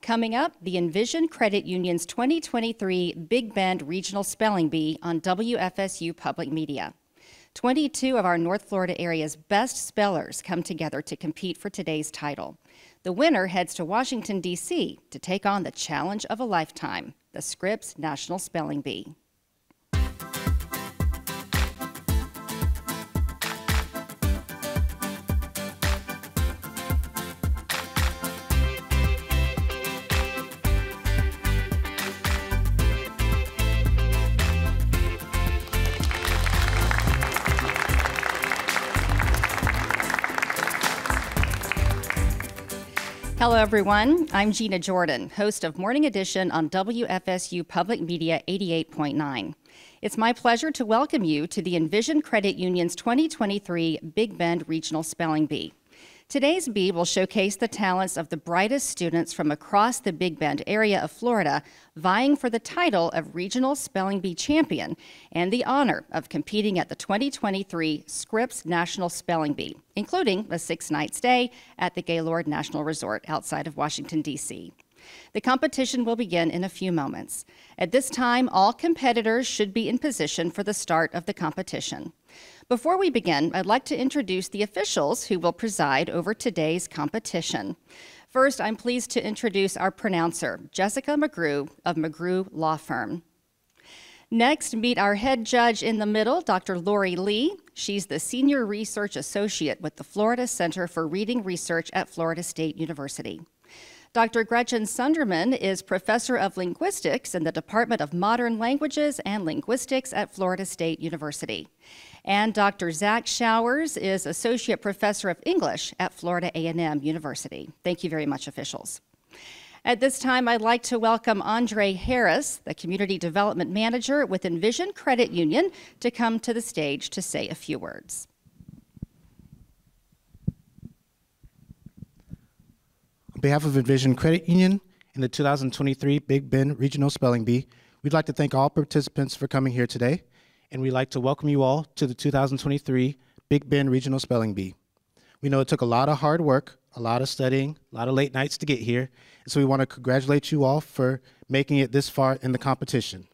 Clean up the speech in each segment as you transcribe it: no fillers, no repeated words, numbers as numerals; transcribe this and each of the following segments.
Coming up, the Envision Credit Union's 2023 Big Bend Regional Spelling Bee on WFSU Public Media. 22 of our North Florida area's best spellers come together to compete for today's title. The winner heads to Washington, D.C. to take on the challenge of a lifetime, the Scripps National Spelling Bee. Hello, everyone. I'm Gina Jordan, host of Morning Edition on WFSU Public Media 88.9. It's my pleasure to welcome you to the Envision Credit Union's 2023 Big Bend Regional Spelling Bee. Today's bee will showcase the talents of the brightest students from across the Big Bend area of Florida, vying for the title of Regional Spelling Bee Champion and the honor of competing at the 2023 Scripps National Spelling Bee, including a 6-night stay at the Gaylord National Resort outside of Washington, D.C. The competition will begin in a few moments. At this time, all competitors should be in position for the start of the competition. Before we begin, I'd like to introduce the officials who will preside over today's competition. First, I'm pleased to introduce our pronouncer, Jessica McGrew of McGrew Law Firm. Next, meet our head judge in the middle, Dr. Lori Lee. She's the Senior Research Associate with the Florida Center for Reading Research at Florida State University. Dr. Gretchen Sunderman is Professor of Linguistics in the Department of Modern Languages and Linguistics at Florida State University. And Dr. Zach Showers is Associate Professor of English at Florida A&M University. Thank you very much, officials. At this time, I'd like to welcome Andre Harris, the Community Development Manager with Envision Credit Union, to come to the stage to say a few words. On behalf of Envision Credit Union and the 2023 Big Bend Regional Spelling Bee, we'd like to thank all participants for coming here today, and we'd like to welcome you all to the 2023 Big Bend Regional Spelling Bee. We know it took a lot of hard work, a lot of studying, a lot of late nights to get here, and so we want to congratulate you all for making it this far in the competition.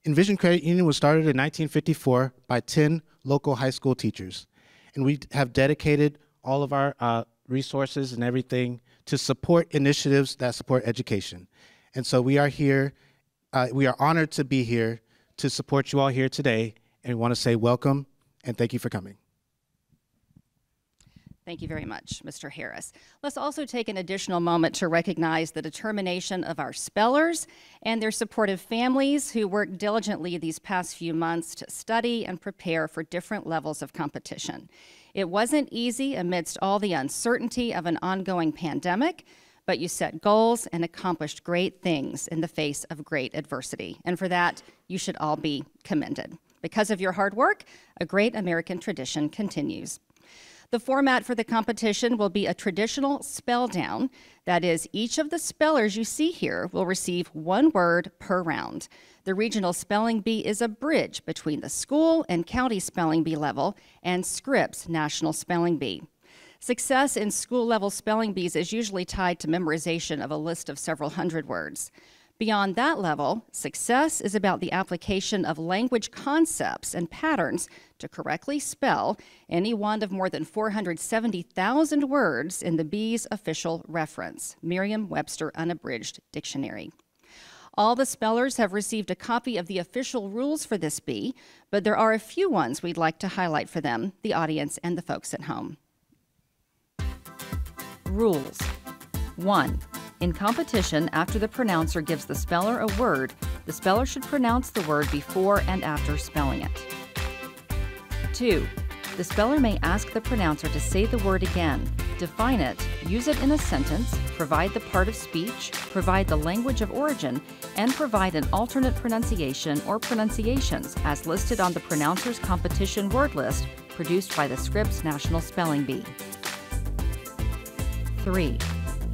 Envision Credit Union was started in 1954 by 10 local high school teachers, and we have dedicated all of our resources and everything to support initiatives that support education. And so we are here, we are honored to be here to support you all here today, and we want to say welcome and thank you for coming. Thank you very much, Mr. Harris. Let's also take an additional moment to recognize the determination of our spellers and their supportive families who worked diligently these past few months to study and prepare for different levels of competition. It wasn't easy amidst all the uncertainty of an ongoing pandemic, but you set goals and accomplished great things in the face of great adversity. And for that, you should all be commended. Because of your hard work, a great American tradition continues. The format for the competition will be a traditional spell down. That is, each of the spellers you see here will receive one word per round. The Regional Spelling Bee is a bridge between the school and county spelling bee level and Scripps National Spelling Bee. Success in school-level spelling bees is usually tied to memorization of a list of several hundred words. Beyond that level, success is about the application of language concepts and patterns to correctly spell any one of more than 470,000 words in the bee's official reference, Merriam-Webster Unabridged Dictionary. All the spellers have received a copy of the official rules for this bee, but there are a few ones we'd like to highlight for them, the audience, and the folks at home. Rules. 1. In competition, after the pronouncer gives the speller a word, the speller should pronounce the word before and after spelling it. 2. The speller may ask the pronouncer to say the word again, define it, use it in a sentence, provide the part of speech, provide the language of origin, and provide an alternate pronunciation or pronunciations as listed on the pronouncer's competition word list produced by the Scripps National Spelling Bee. 3.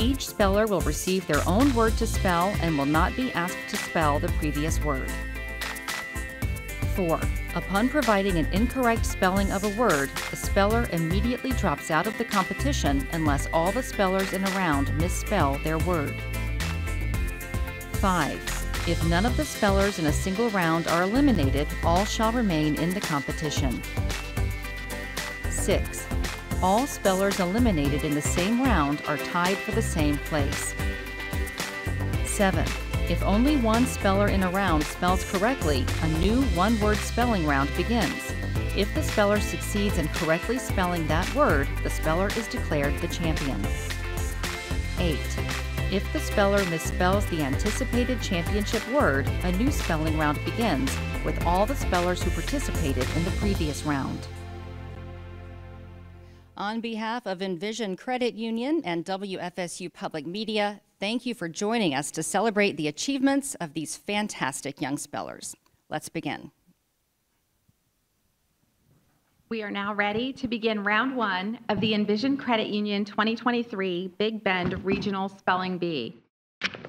Each speller will receive their own word to spell and will not be asked to spell the previous word. 4. Upon providing an incorrect spelling of a word, the speller immediately drops out of the competition unless all the spellers in a round misspell their word. 5. If none of the spellers in a single round are eliminated, all shall remain in the competition. 6. All spellers eliminated in the same round are tied for the same place. 7. If only one speller in a round spells correctly, a new one-word spelling round begins. If the speller succeeds in correctly spelling that word, the speller is declared the champion. 8. If the speller misspells the anticipated championship word, a new spelling round begins with all the spellers who participated in the previous round. On behalf of Envision Credit Union and WFSU Public Media, thank you for joining us to celebrate the achievements of these fantastic young spellers. Let's begin. We are now ready to begin round 1 of the Envision Credit Union 2023 Big Bend Regional Spelling Bee.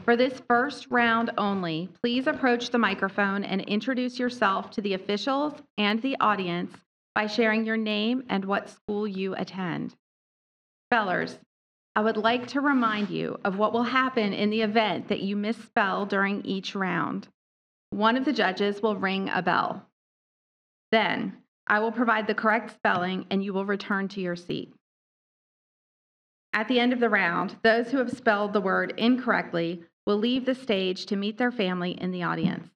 For this first round only, please approach the microphone and introduce yourself to the officials and the audience by sharing your name and what school you attend. Spellers, I would like to remind you of what will happen in the event that you misspell during each round. One of the judges will ring a bell. Then, I will provide the correct spelling and you will return to your seat. At the end of the round, those who have spelled the word incorrectly will leave the stage to meet their family in the audience.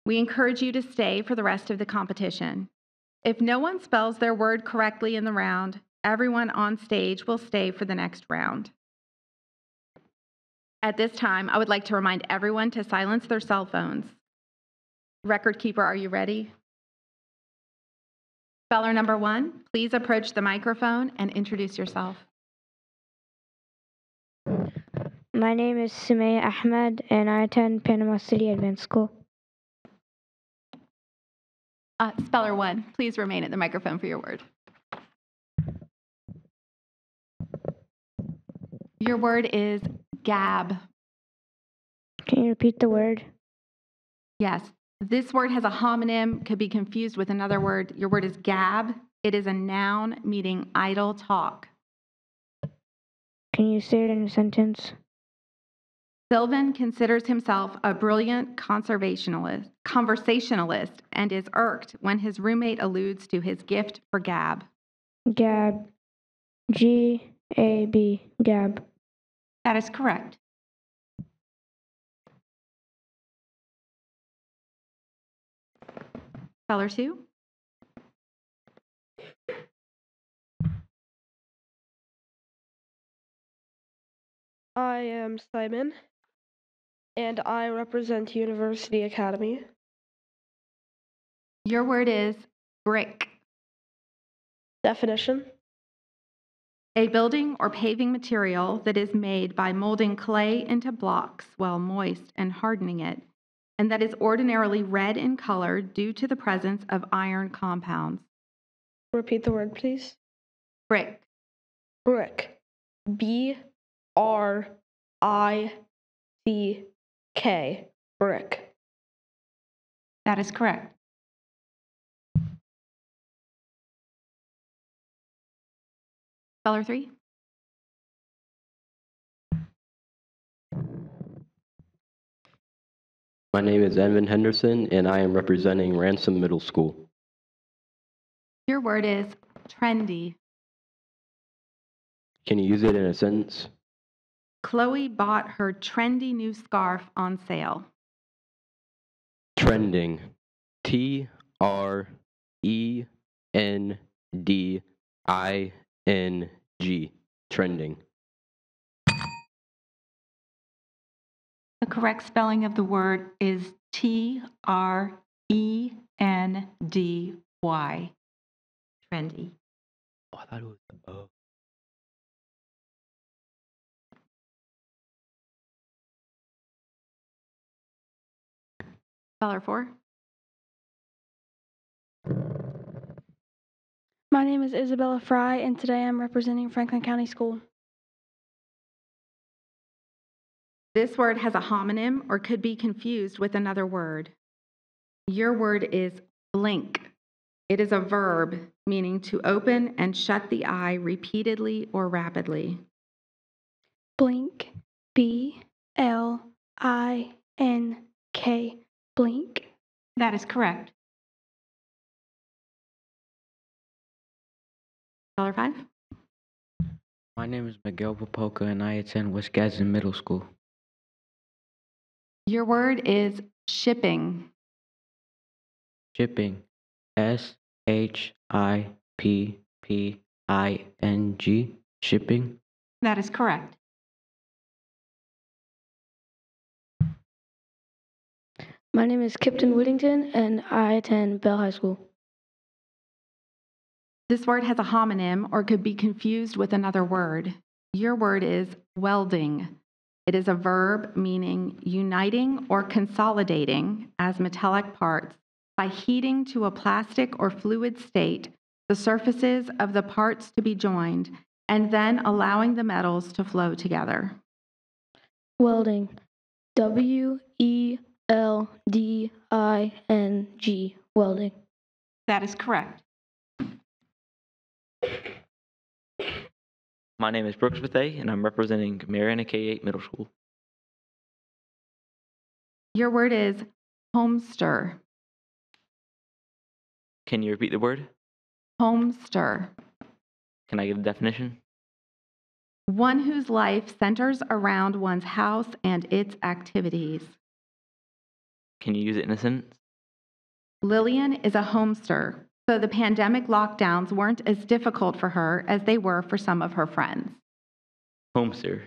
We encourage you to stay for the rest of the competition. If no one spells their word correctly in the round, everyone on stage will stay for the next round. At this time, I would like to remind everyone to silence their cell phones. Record keeper, are you ready? Speller number 1, please approach the microphone and introduce yourself. My name is Sumaya Ahmed, and I attend Panama City Advanced School. Speller 1, please remain at the microphone for your word. Your word is gab. Can you repeat the word? Yes. This word has a homonym, could be confused with another word. Your word is gab. It is a noun meaning idle talk. Can you say it in a sentence? Sylvan considers himself a brilliant conversationalist and is irked when his roommate alludes to his gift for gab. Gab. G-A-B. Gab. That is correct. Speller 2. I am Simon, and I represent University Academy. Your word is brick. Definition: A building or paving material that is made by molding clay into blocks while moist and hardening it, and that is ordinarily red in color due to the presence of iron compounds. Repeat the word, please. Brick. Brick. B-R-I-C-K. Brick. That is correct. Speller 3. My name is Evan Henderson, and I am representing Ransom Middle School. Your word is trendy. Can you use it in a sentence? Chloe bought her trendy new scarf on sale. Trending. T-R-E-N-D-I-N-G. Trending. The correct spelling of the word is T-R-E-N-D-Y. Trendy. Oh, I thought it was O. Speller 4. My name is Isabella Fry, and today I'm representing Franklin County School. This word has a homonym or could be confused with another word. Your word is blink. It is a verb meaning to open and shut the eye repeatedly or rapidly. Blink. B-L-I-N-K. N-K blink. That is correct. $5. My name is Miguel Papoka and I attend Wisconsin Middle School. Your word is shipping. Shipping. S-H-I-P-P-I-N-G. Shipping. That is correct. My name is Kipton Whittington and I attend Bell High School. This word has a homonym or could be confused with another word. Your word is welding. It is a verb meaning uniting or consolidating as metallic parts by heating to a plastic or fluid state the surfaces of the parts to be joined and then allowing the metals to flow together. Welding. W-E-L-D-I-N-G. Welding. That is correct. My name is Brooks Bethea, and I'm representing Mariana K-8 Middle School. Your word is homester. Can you repeat the word? Homester. Can I give a definition? One whose life centers around one's house and its activities. Can you use it in a sentence? Lillian is a homester, so the pandemic lockdowns weren't as difficult for her as they were for some of her friends. Homester.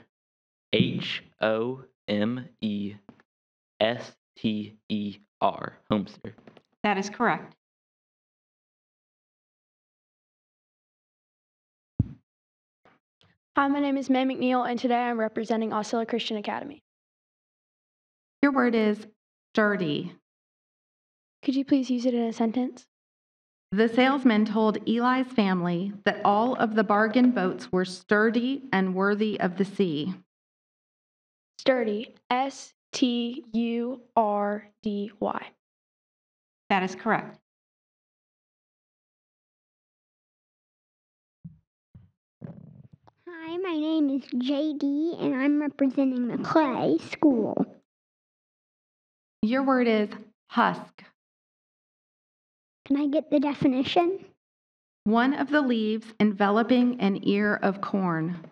H-O-M-E-S-T-E-R. Homester. That is correct. Hi, my name is May McNeil and today I'm representing Osceola Christian Academy. Your word is sturdy. Could you please use it in a sentence? The salesman told Eli's family that all of the bargain boats were sturdy and worthy of the sea. Sturdy. S-T-U-R-D-Y. That is correct. Hi, my name is JD and I'm representing the Clay School. Your word is husk. Can I get the definition? One of the leaves enveloping an ear of corn.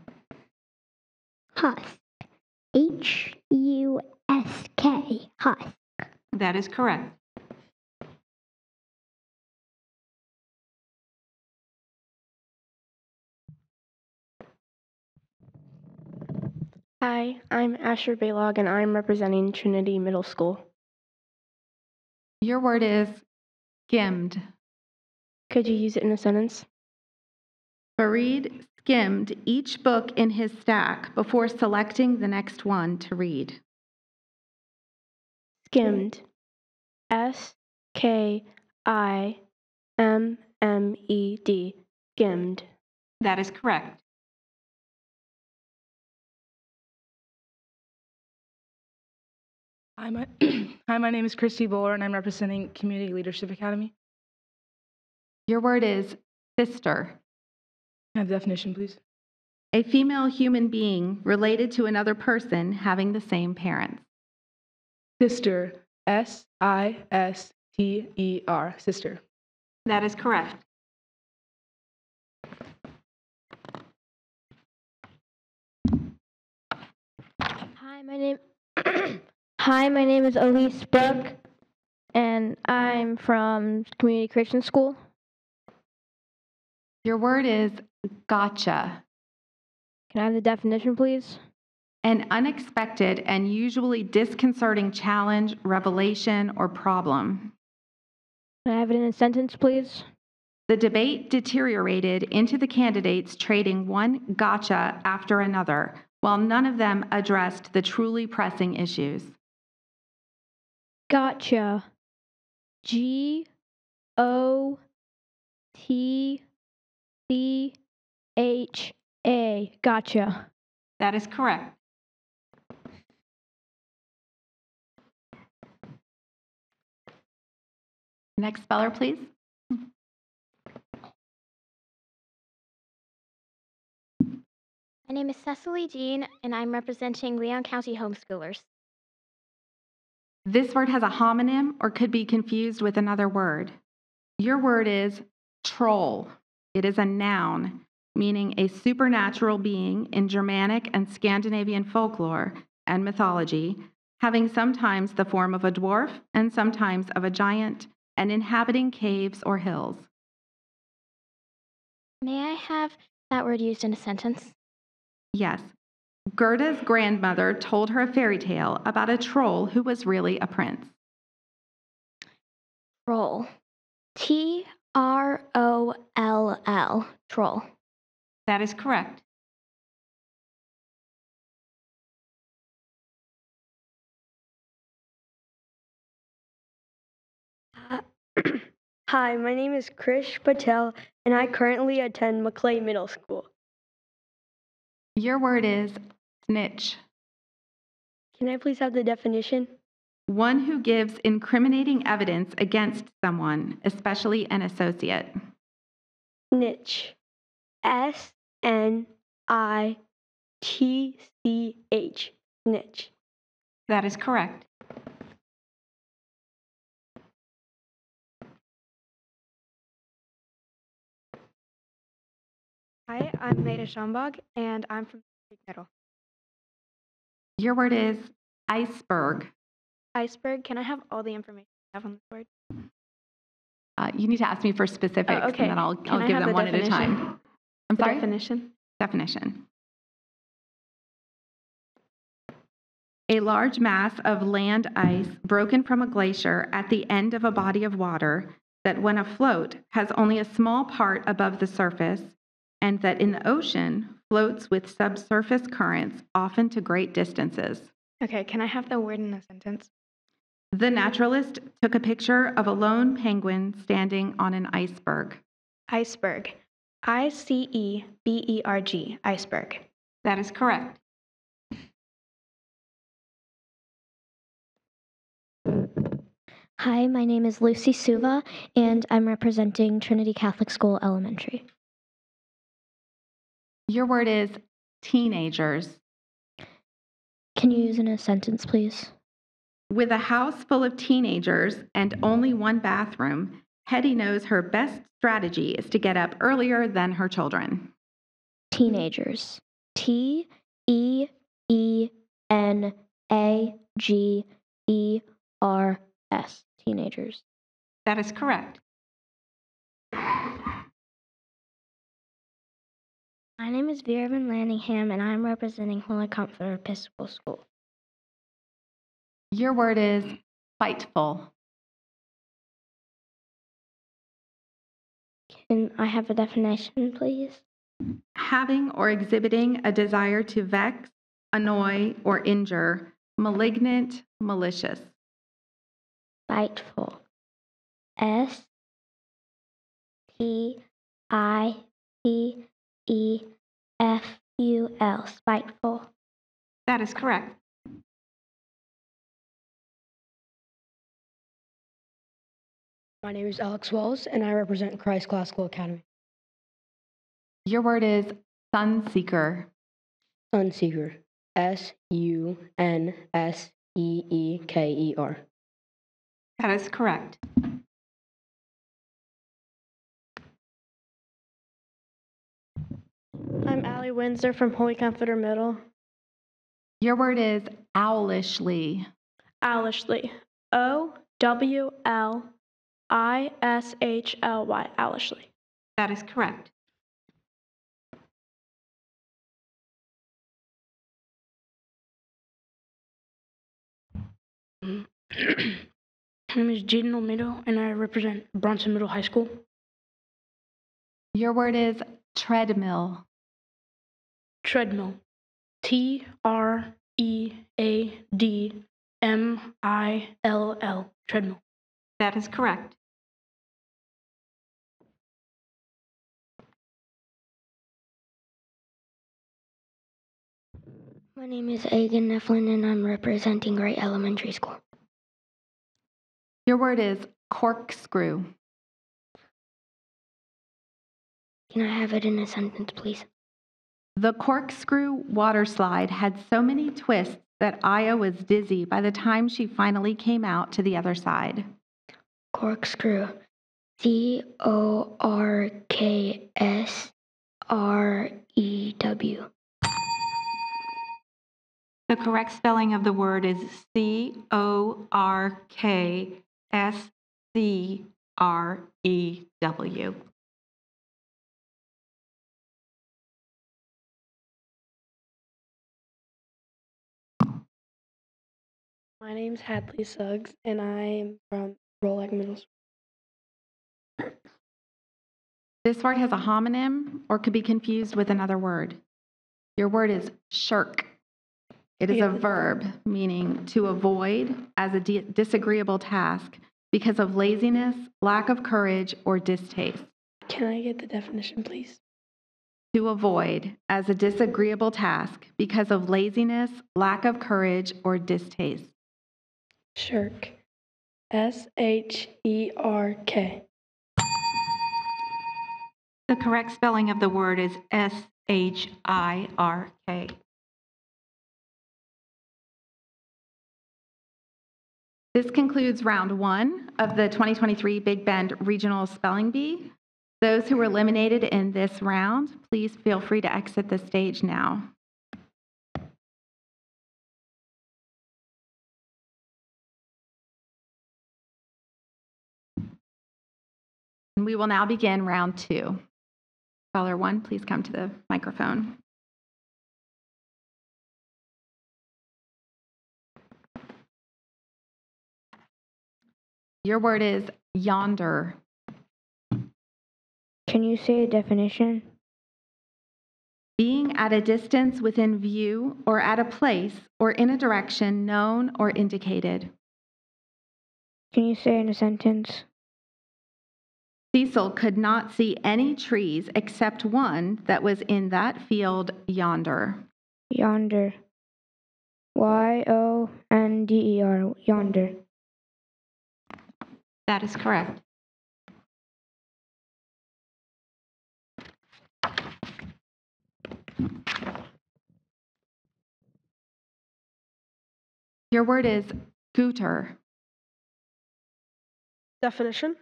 Husk. H-U-S-K. Husk. That is correct. Hi, I'm Asher Baylog and I'm representing Trinity Middle School. Your word is skimmed. Could you use it in a sentence? Fareed skimmed each book in his stack before selecting the next one to read. Skimmed. S-K-I-M-M-E-D. Skimmed. That is correct. Hi, my name is Christy Bowler, and I'm representing Community Leadership Academy. Your word is sister. Can I have the definition, please? A female human being related to another person having the same parents. Sister. S-I-S-T-E-R. Sister. That is correct. Hi, my name is Elise Brooke, and I'm from Community Christian School. Your word is gotcha. Can I have the definition, please? An unexpected and usually disconcerting challenge, revelation, or problem. Can I have it in a sentence, please? The debate deteriorated into the candidates trading one gotcha after another, while none of them addressed the truly pressing issues. Gotcha. G-O-T-C-H-A. Gotcha. That is correct. Next speller, please. My name is Cecily Jean, and I'm representing Leon County Homeschoolers. This word has a homonym or could be confused with another word. Your word is troll. It is a noun, meaning a supernatural being in Germanic and Scandinavian folklore and mythology, having sometimes the form of a dwarf and sometimes of a giant, and inhabiting caves or hills. May I have that word used in a sentence? Yes. Gerda's grandmother told her a fairy tale about a troll who was really a prince. Troll. Troll. Troll. That is correct. Hi, my name is Krish Patel, and I currently attend Maclay Middle School. Your word is snitch. Can I please have the definition? One who gives incriminating evidence against someone, especially an associate. Snitch. S-N-I-T-C-H. Snitch. That is correct. Hi, I'm Maida Schambach, and I'm from Middle. Your word is iceberg. Iceberg. Can I have all the information you have on this word? You need to ask me for specifics, okay. and then I'll Can I give have them the one at a definition? time. I'm sorry? Definition. Definition. A large mass of land ice broken from a glacier at the end of a body of water that, when afloat, has only a small part above the surface, and that in the ocean floats with subsurface currents, often to great distances. Okay, can I have the word in a sentence? The naturalist took a picture of a lone penguin standing on an iceberg. Iceberg. I-C-E-B-E-R-G. Iceberg. That is correct. Hi, my name is Lucy Suva, and I'm representing Trinity Catholic School Elementary. Your word is teenagers. Can you use in a sentence, please? With a house full of teenagers and only one bathroom, Hetty knows her best strategy is to get up earlier than her children. Teenagers. T-E-E-N-A-G-E-R-S. Teenagers. That is correct. My name is Vera Van Lanningham, and I'm representing Holy Comforter Episcopal School. Your word is fightful. Can I have a definition, please? Having or exhibiting a desire to vex, annoy, or injure, malignant, malicious. Spiteful. S-P-I-T-E-F-U-L. Spiteful. That is correct. My name is Alex Wells, and I represent Christ Classical Academy. Your word is sunseeker. Sunseeker. S-U-N-S-E-E-K-E-R. That is correct. I'm Allie Windsor from Holy Comforter Middle. Your word is owlishly. Owlishly. O-W-L-I-S-H-L-Y. Owlishly. That is correct. My name is Jaden Olmedo, and I represent Bronson Middle High School. Your word is treadmill. Treadmill. T-R-E-A-D-M-I-L-L. Treadmill. That is correct. My name is Agan Neflin, and I'm representing Wright Elementary School. Your word is corkscrew. Can I have it in a sentence, please? The corkscrew water slide had so many twists that Aya was dizzy by the time she finally came out to the other side? Corkscrew. Corksrew. The correct spelling of the word is Corkscrew. My name's Hadley Suggs, and I'm from Rolac Middle School. This word has a homonym or could be confused with another word. Your word is shirk. It is a verb meaning to avoid as a disagreeable task because of laziness, lack of courage, or distaste. Can I get the definition, please? To avoid as a disagreeable task because of laziness, lack of courage, or distaste. Shirk. S-H-E-R-K. The correct spelling of the word is S-H-I-R-K. This concludes round 1 of the 2023 Big Bend Regional Spelling Bee. Those who were eliminated in this round, please feel free to exit the stage now. And we will now begin round 2. Caller 1, please come to the microphone. Your word is yonder. Can you say a definition? Being at a distance within view or at a place or in a direction known or indicated. Can you say in a sentence? Cecil could not see any trees except one that was in that field yonder. Yonder. Y-O-N-D-E-R. Yonder. That is correct. Your word is scooter. Definition?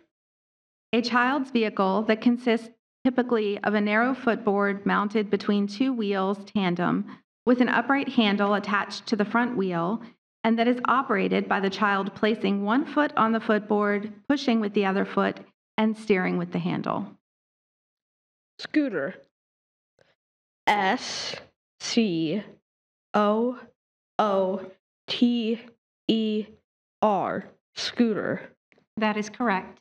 A child's vehicle that consists typically of a narrow footboard mounted between 2 wheels tandem with an upright handle attached to the front wheel, and that is operated by the child placing one foot on the footboard, pushing with the other foot, and steering with the handle. Scooter. S-C-O-O-T-E-R. Scooter. That is correct.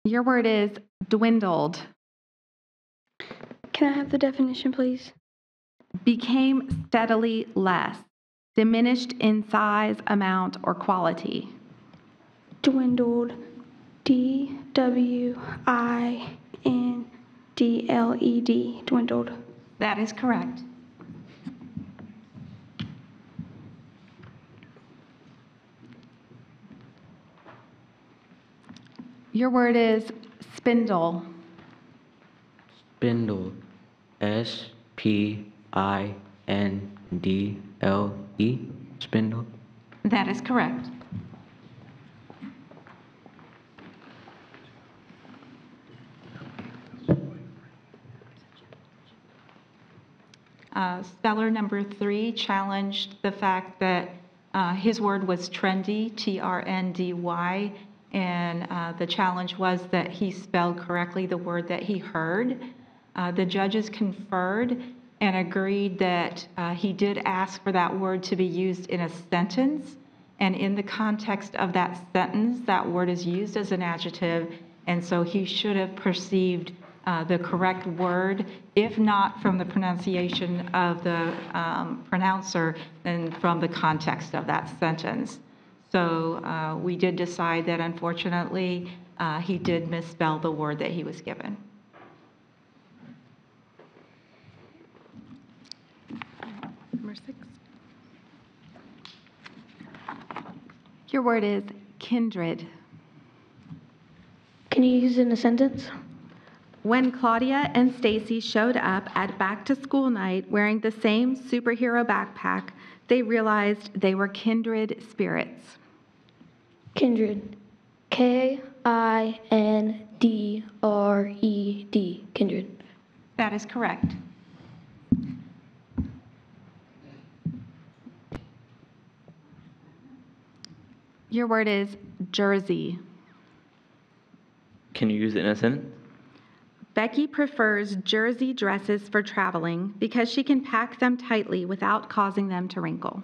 Your word is dwindled. Can I have the definition, please? Became steadily less, diminished in size, amount, or quality. Dwindled. D-W-I-N-D-L-E-D. Dwindled. That is correct. Your word is spindle. Spindle. S-P-I-N-D-L-E. Spindle. That is correct. Speller number 3 challenged the fact that his word was trendy, T-R-N-D-Y, and the challenge was that he spelled correctly the word that he heard. The judges conferred and agreed that he did ask for that word to be used in a sentence, and in the context of that sentence, that word is used as an adjective, and so he should have perceived the correct word, if not from the pronunciation of the pronouncer, then from the context of that sentence. So we did decide that, unfortunately, he did misspell the word that he was given. Number 6. Your word is kindred. Can you use it in a sentence? When Claudia and Stacy showed up at back-to-school night wearing the same superhero backpack, they realized they were kindred spirits. Kindred. Kindred. Kindred. That is correct. Your word is jersey. Can you use it in a sentence? Becky prefers jersey dresses for traveling because she can pack them tightly without causing them to wrinkle.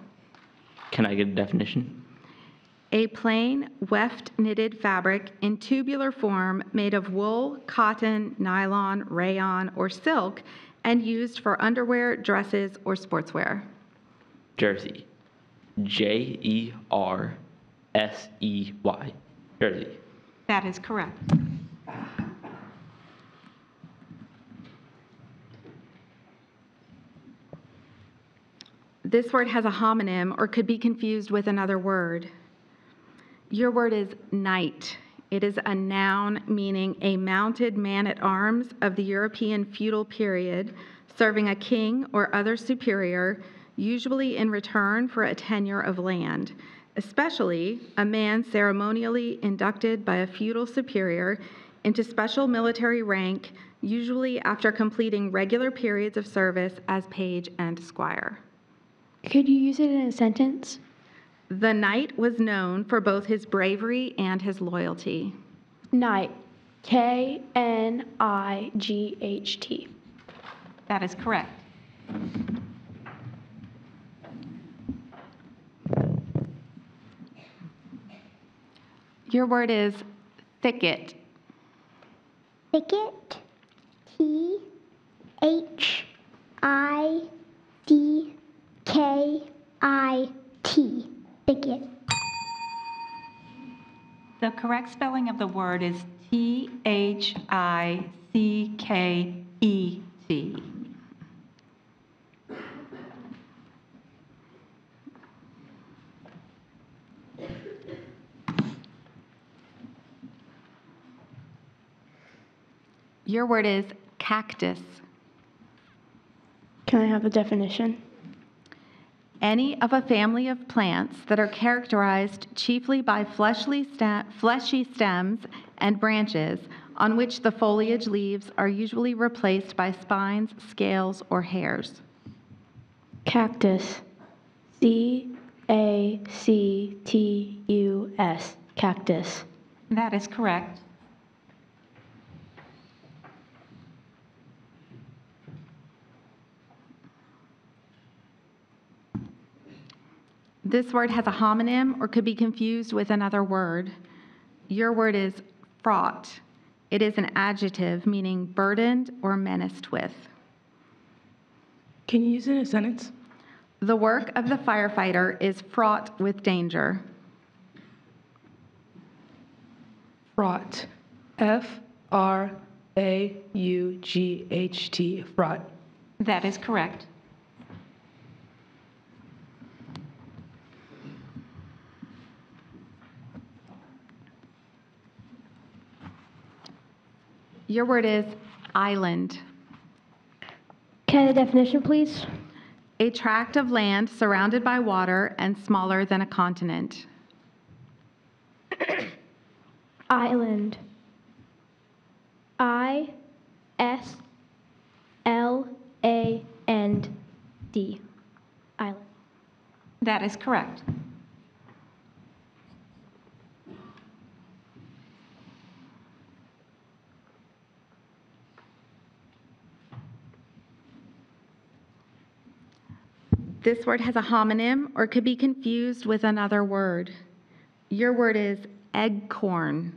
Can I get a definition? A plain, weft-knitted fabric in tubular form made of wool, cotton, nylon, rayon, or silk, and used for underwear, dresses, or sportswear. Jersey. Jersey. Jersey. That is correct. This word has a homonym or could be confused with another word. Your word is knight. It is a noun meaning a mounted man-at-arms of the European feudal period, serving a king or other superior, usually in return for a tenure of land, especially a man ceremonially inducted by a feudal superior into special military rank, usually after completing regular periods of service as page and squire. Could you use it in a sentence? The knight was known for both his bravery and his loyalty. Knight. Knight. That is correct. Your word is thicket. Thicket. Thicket. Thicket. The correct spelling of the word is Thicket. Your word is cactus. Can I have a definition? Any of a family of plants that are characterized chiefly by fleshy stems and branches on which the foliage leaves are usually replaced by spines, scales, or hairs. Cactus. Cactus. Cactus. That is correct. This word has a homonym or could be confused with another word. Your word is fraught. It is an adjective meaning burdened or menaced with. Can you use it in a sentence? The work of the firefighter is fraught with danger. Fraught. F-R-A-U-G-H-T. Fraught. That is correct. Your word is island. Can I have a definition, please? A tract of land surrounded by water and smaller than a continent. Island. I-S-L-A-N-D. Island. That is correct. This word has a homonym or could be confused with another word. Your word is eggcorn.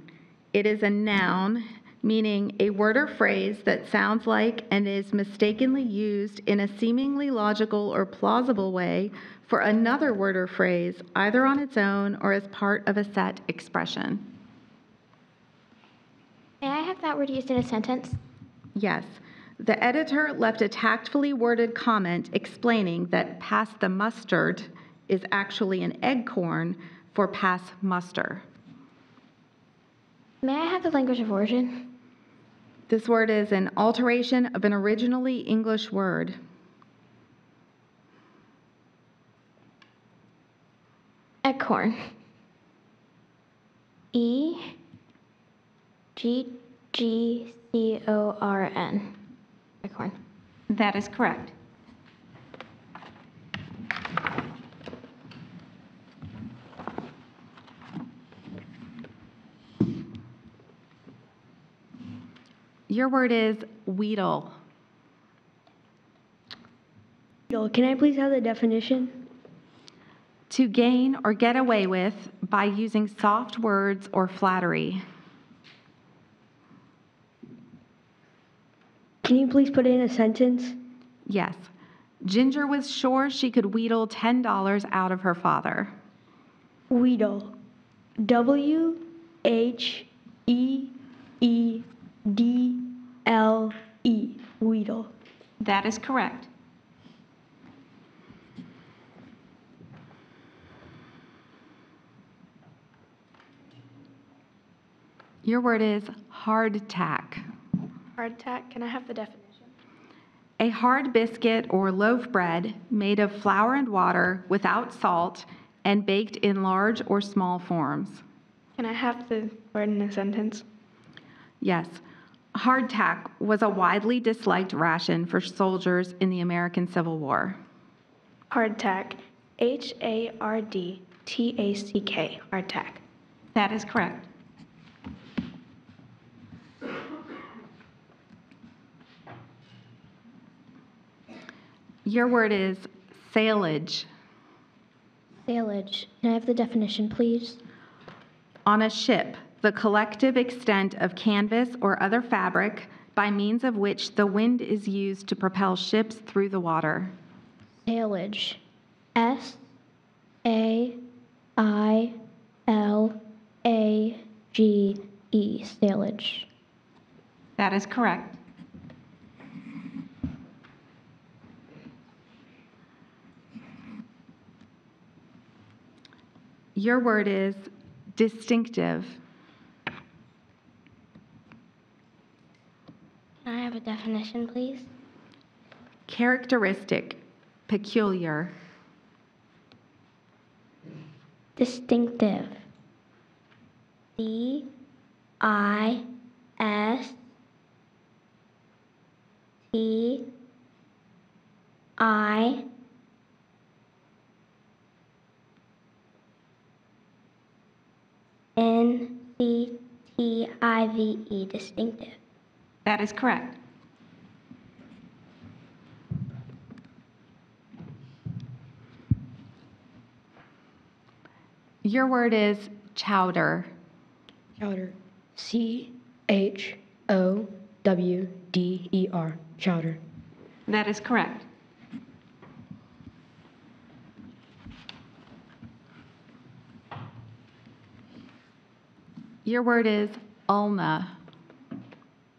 It is a noun meaning a word or phrase that sounds like and is mistakenly used in a seemingly logical or plausible way for another word or phrase, either on its own or as part of a set expression. May I have that word used in a sentence? Yes. The editor left a tactfully worded comment explaining that pass the mustard is actually an eggcorn for pass muster. May I have the language of origin? This word is an alteration of an originally English word. Ecorn. E-G-G-C-O-R-N. Ecorn. That is correct. Your word is wheedle. Can I please have the definition? To gain or get away with by using soft words or flattery. Can you please put it in a sentence? Yes. Ginger was sure she could wheedle $10 out of her father. Wheedle. W-H-E-E-D-L-E. Wheedle. That is correct. Your word is hardtack. Hardtack, can I have the definition? A hard biscuit or loaf bread made of flour and water without salt and baked in large or small forms. Can I have the word in a sentence? Yes. Hardtack was a widely disliked ration for soldiers in the American Civil War. Hardtack. H-A-R-D-T-A-C-K. Hardtack. That is correct. Your word is sailage. Sailage. Can I have the definition, please? On a ship, the collective extent of canvas or other fabric by means of which the wind is used to propel ships through the water. Sailage. S-A-I-L-A-G-E. Sailage. That is correct. Your word is distinctive. Can I have a definition, please? Characteristic, peculiar. Distinctive. D-I-S-T-I N-C-T-I-V-E, distinctive. That is correct. Your word is chowder. Chowder. C-H-O-W-D-E-R. Chowder. That is correct. Your word is ulna.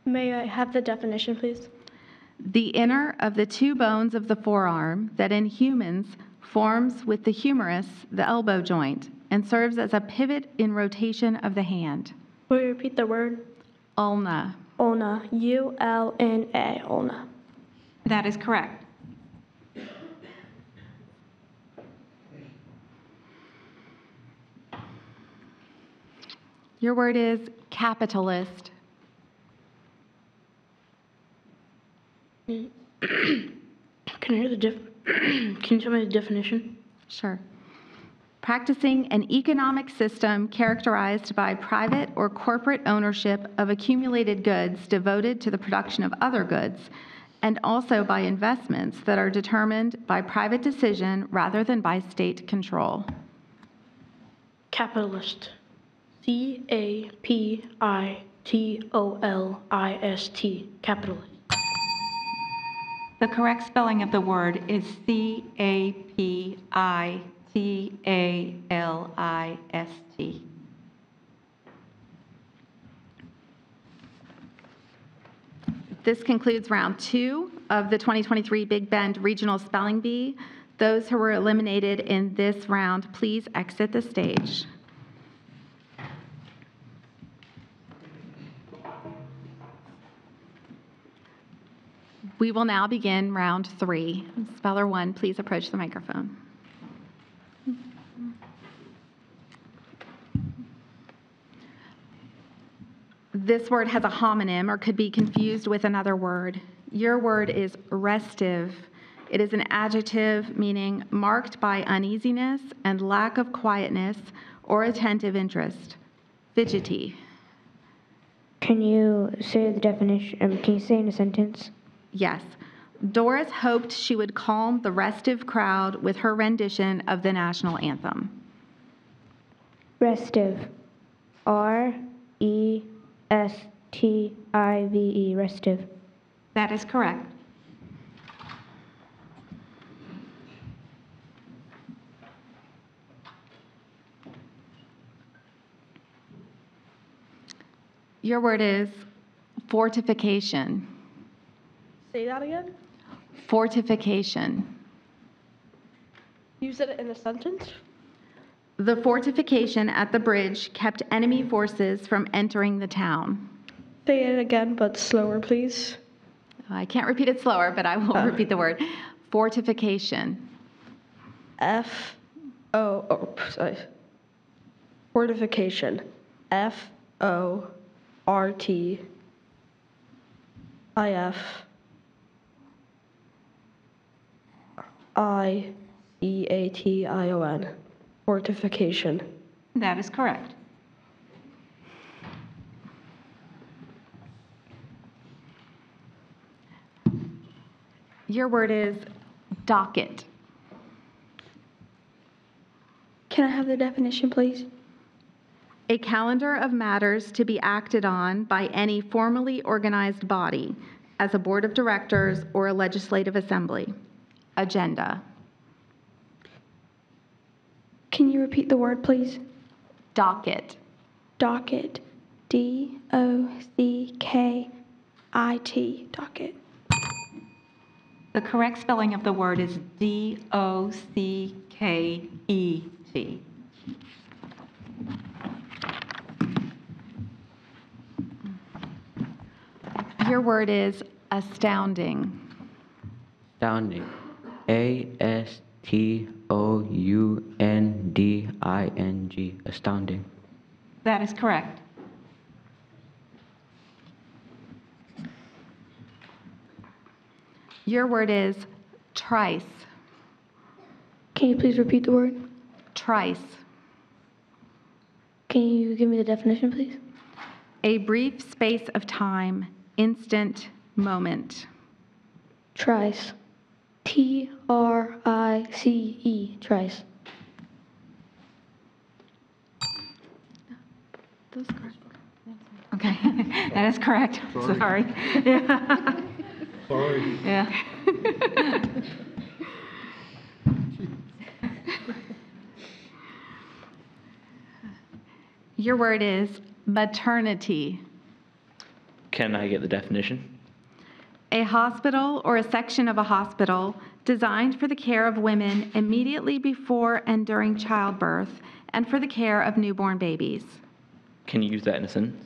May I have the definition, please? The inner of the two bones of the forearm that in humans forms with the humerus, the elbow joint, and serves as a pivot in rotation of the hand. Will you repeat the word? Ulna. Ulna. U-L-N-A. Ulna. That is correct. Your word is capitalist. Can I hear can you tell me the definition? Sure. Practicing an economic system characterized by private or corporate ownership of accumulated goods devoted to the production of other goods, and also by investments that are determined by private decision rather than by state control. Capitalist. C-A-P-I-T-O-L-I-S-T. Capitalist. The correct spelling of the word is C-A-P-I-T-A-L-I-S-T. This concludes round 2 of the 2023 Big Bend Regional Spelling Bee. Those who were eliminated in this round, please exit the stage. We will now begin round 3. Speller 1, please approach the microphone. This word has a homonym or could be confused with another word. Your word is restive. It is an adjective meaning marked by uneasiness and lack of quietness or attentive interest. Fidgety. Can you say the definition? Can you say in a sentence? Yes. Doris hoped she would calm the restive crowd with her rendition of the national anthem. Restive. R-E-S-T-I-V-E. Restive. That is correct. Your word is fortification. Say that again. Fortification. You said it in a sentence? The fortification at the bridge kept enemy forces from entering the town. Say it again, but slower, please. I can't repeat it slower, but I will repeat the word. Fortification. Sorry. Fortification. F-O-R-T-I-F-I-E-A-T-I-O-N. Fortification. That is correct. Your word is docket. Can I have the definition, please? A calendar of matters to be acted on by any formally organized body, as a board of directors or a legislative assembly. Agenda. Can you repeat the word, please? Docket. Docket. D-O-C-K-I-T. Docket. The correct spelling of the word is D-O-C-K-E-T. Your word is astounding. Astounding. A-S-T-O-U-N-D-I-N-G. Astounding. That is correct. Your word is trice. Can you please repeat the word? Trice. Can you give me the definition, please? A brief space of time, instant moment. Trice. T-R-I-C-E. Trice. Those correct. Okay, that is correct. Sorry. Yeah. Sorry. Yeah. Your word is maternity. Can I get the definition? A hospital or a section of a hospital designed for the care of women immediately before and during childbirth and for the care of newborn babies. Can you use that in a sentence?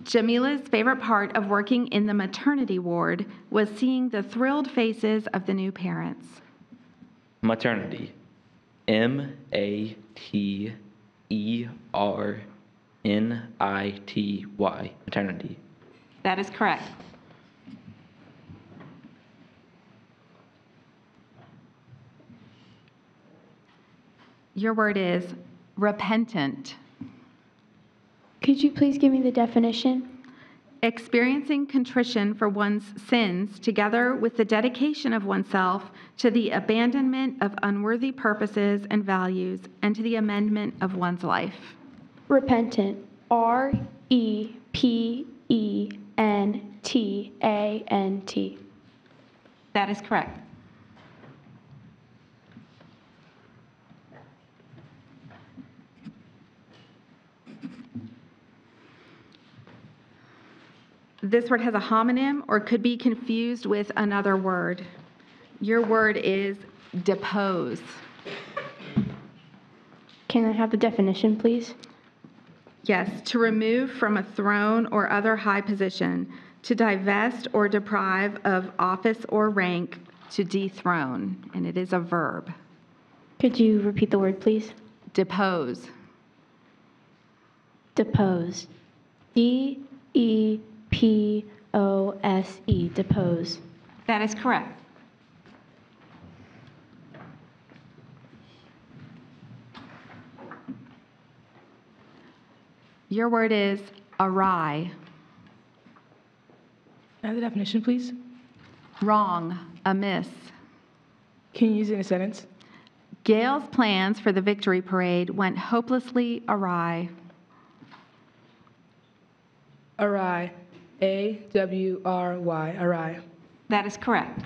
Jamila's favorite part of working in the maternity ward was seeing the thrilled faces of the new parents. Maternity. M-A-T-E-R-N-I-T-Y. Maternity. That is correct. Your word is repentant. Could you please give me the definition? Experiencing contrition for one's sins together with the dedication of oneself to the abandonment of unworthy purposes and values and to the amendment of one's life. Repentant. R-E-P-E-N-T-A-N-T. That is correct. This word has a homonym or could be confused with another word. Your word is depose. Can I have the definition, please? Yes, to remove from a throne or other high position, to divest or deprive of office or rank, to dethrone, and it is a verb. Could you repeat the word, please? Depose. Depose. D-E-P-O-S-E. Depose. That is correct. Your word is awry. Can I have the definition, please? Wrong, amiss. Can you use it in a sentence? Gail's plans for the victory parade went hopelessly awry. Awry. A-W-R-Y. Awry. That is correct.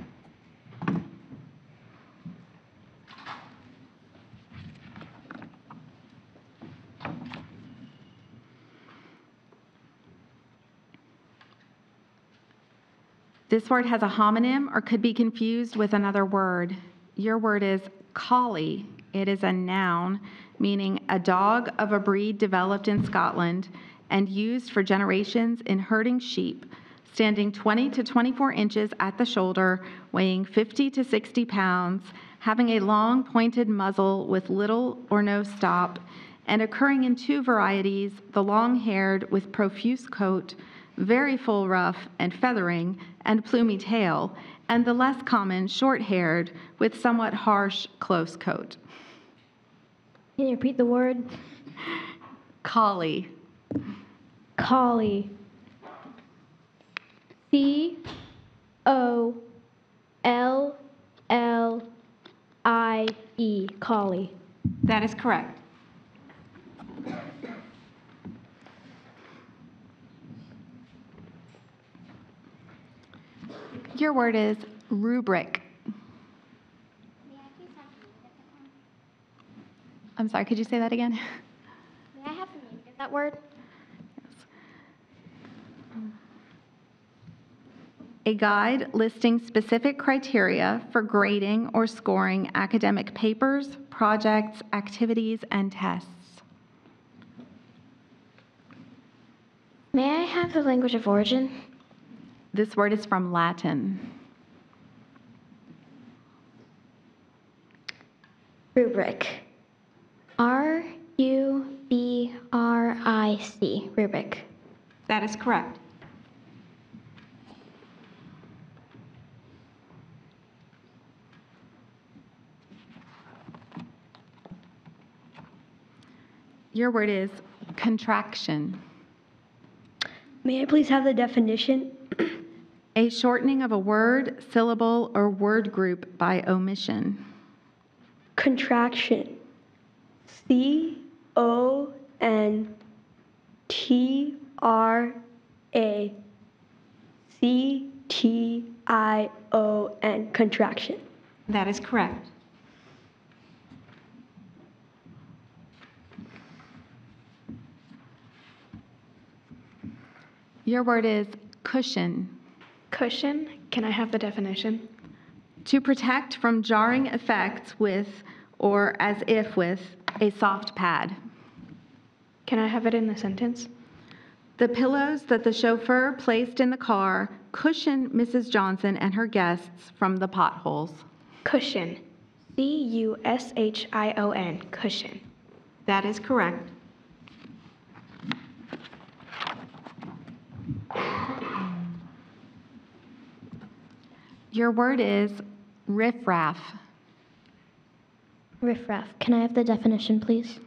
This word has a homonym or could be confused with another word. Your word is collie. It is a noun meaning a dog of a breed developed in Scotland and used for generations in herding sheep, standing 20 to 24 inches at the shoulder, weighing 50 to 60 pounds, having a long pointed muzzle with little or no stop, and occurring in two varieties, the long-haired with profuse coat, very full ruff and feathering, and plumy tail, and the less common short-haired with somewhat harsh, close coat. Can you repeat the word? Collie. Collie. C-O-L-L-I-E. Collie. That is correct. Your word is rubric. I'm sorry, could you say that again? May I have the meaning of that word? A guide listing specific criteria for grading or scoring academic papers, projects, activities, and tests. May I have the language of origin? This word is from Latin. Rubric. R-U-B-R-I-C. Rubric. That is correct. Your word is contraction. May I please have the definition? A shortening of a word, syllable, or word group by omission. Contraction. C-O-N-T-R-A-C-T-I-O-N. Contraction. That is correct. Your word is cushion. Cushion, can I have the definition? To protect from jarring effects with, or as if with, a soft pad. Can I have it in a sentence? The pillows that the chauffeur placed in the car cushion Mrs. Johnson and her guests from the potholes. Cushion. C-U-S-H-I-O-N. Cushion. That is correct. Your word is riffraff. Riffraff. Can I have the definition, please?